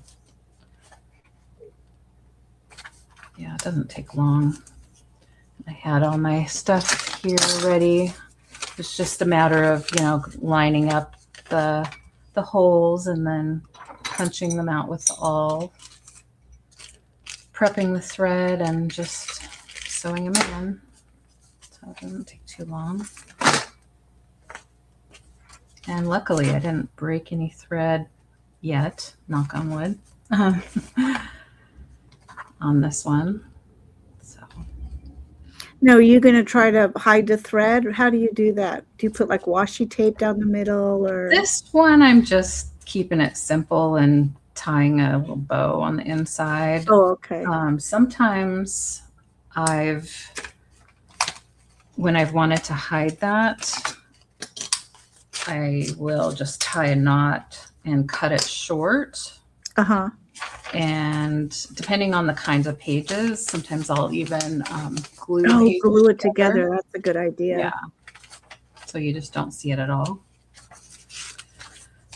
Yeah, it doesn't take long. I had all my stuff here ready. It's just a matter of, lining up the holes and then punching them out with the awl, prepping the thread, and just sewing them in. So it doesn't take too long. And luckily I didn't break any thread yet, knock on wood, on this one. So Now, are you going to try to hide the thread? How do you do that? Do you put like washi tape down the middle, or? this one I'm just keeping it simple and tying a little bow on the inside. Oh, okay. Sometimes when I've wanted to hide that, I will just tie a knot and cut it short. Uh-huh. And depending on the kinds of pages, sometimes I'll even glue Oh, pages glue it together. That's a good idea. Yeah. So you just don't see it at all.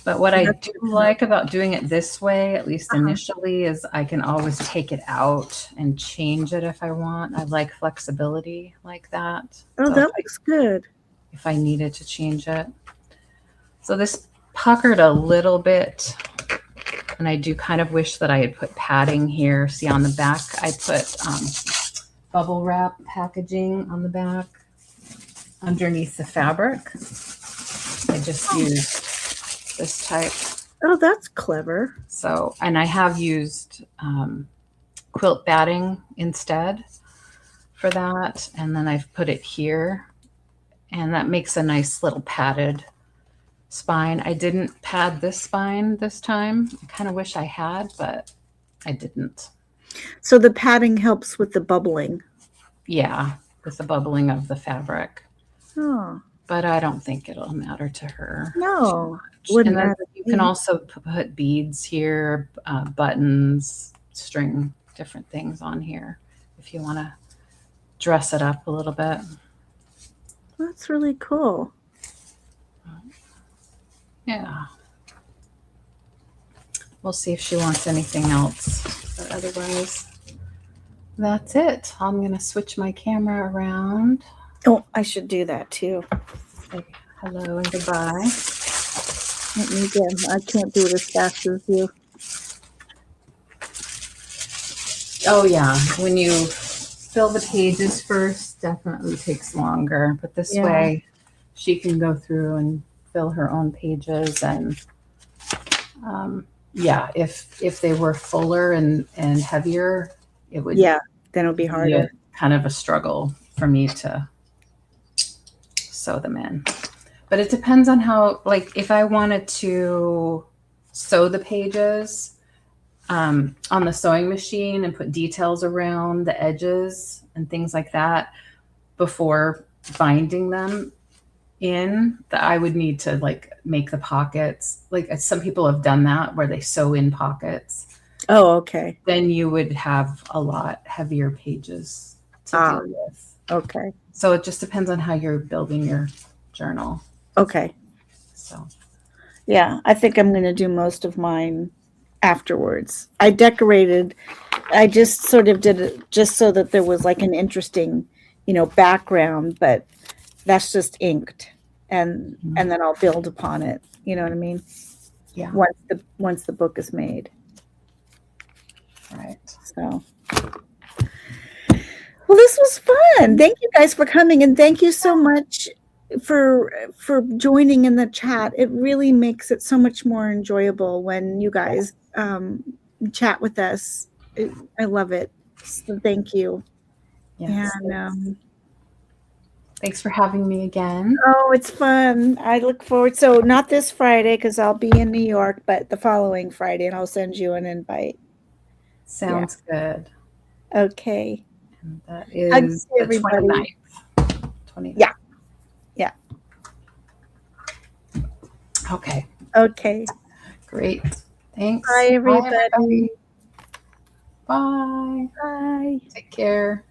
But what I do like about doing it this way, at least initially, is I can always take it out and change it if I want. I like flexibility like that. Oh, So that looks good. if I needed to change it. So this puckered a little bit, and I do kind of wish that I had put padding here. See, on the back, I put bubble wrap packaging on the back underneath the fabric. I just used this type. Oh, that's clever. So, and I have used quilt batting instead for that. And then I've put it here, and that makes a nice little padded spine. I didn't pad this spine this time. I kind of wish I had, but I didn't. So the padding helps with the bubbling. Yeah, with the bubbling of the fabric. Oh. But I don't think it'll matter to her. No. Wouldn't matter. You can also put beads here, buttons, string, different things on here if you want to dress it up a little bit. That's really cool. Yeah. We'll see if she wants anything else. But otherwise, that's it. I'm going to switch my camera around. Oh, I should do that too. Say hello and goodbye. Let me get, I can't do it as fast as you. Oh, yeah. When you fill the pages first, definitely takes longer. But this way, she can go through and fill her own pages. And yeah, if they were fuller and heavier, it would Yeah, then it'll be be harder. kind of a struggle for me to sew them in. But it depends on how, like, if I wanted to sew the pages on the sewing machine and put details around the edges and things like that before binding them in, that I would need to like make the pockets. Like some people have done that where they sew in pockets. Oh, okay. Then you would have a lot heavier pages to deal with. Okay. So it just depends on how you're building your journal. Okay. So Yeah, I think I'm going to do most of mine afterwards. I decorated, I just sort of did it just so that there was like an interesting, background, but that's just inked and then I'll build upon it. You know what I mean? yeah, Once the book is made. right. So well, this was fun. Thank you guys for coming, and thank you so much for joining in the chat. It really makes it so much more enjoyable when you guys chat with us. I love it. So thank you. Yes. And Thanks for having me again. oh, it's fun. I look forward. So not this Friday because I'll be in New York, but the following Friday, and I'll send you an invite. Sounds good. Okay. And that Hugs is to the everybody. 29th. 29th. Yeah. Yeah. Okay. Okay. Great. Thanks. Bye, everybody. Bye. Bye. Take care.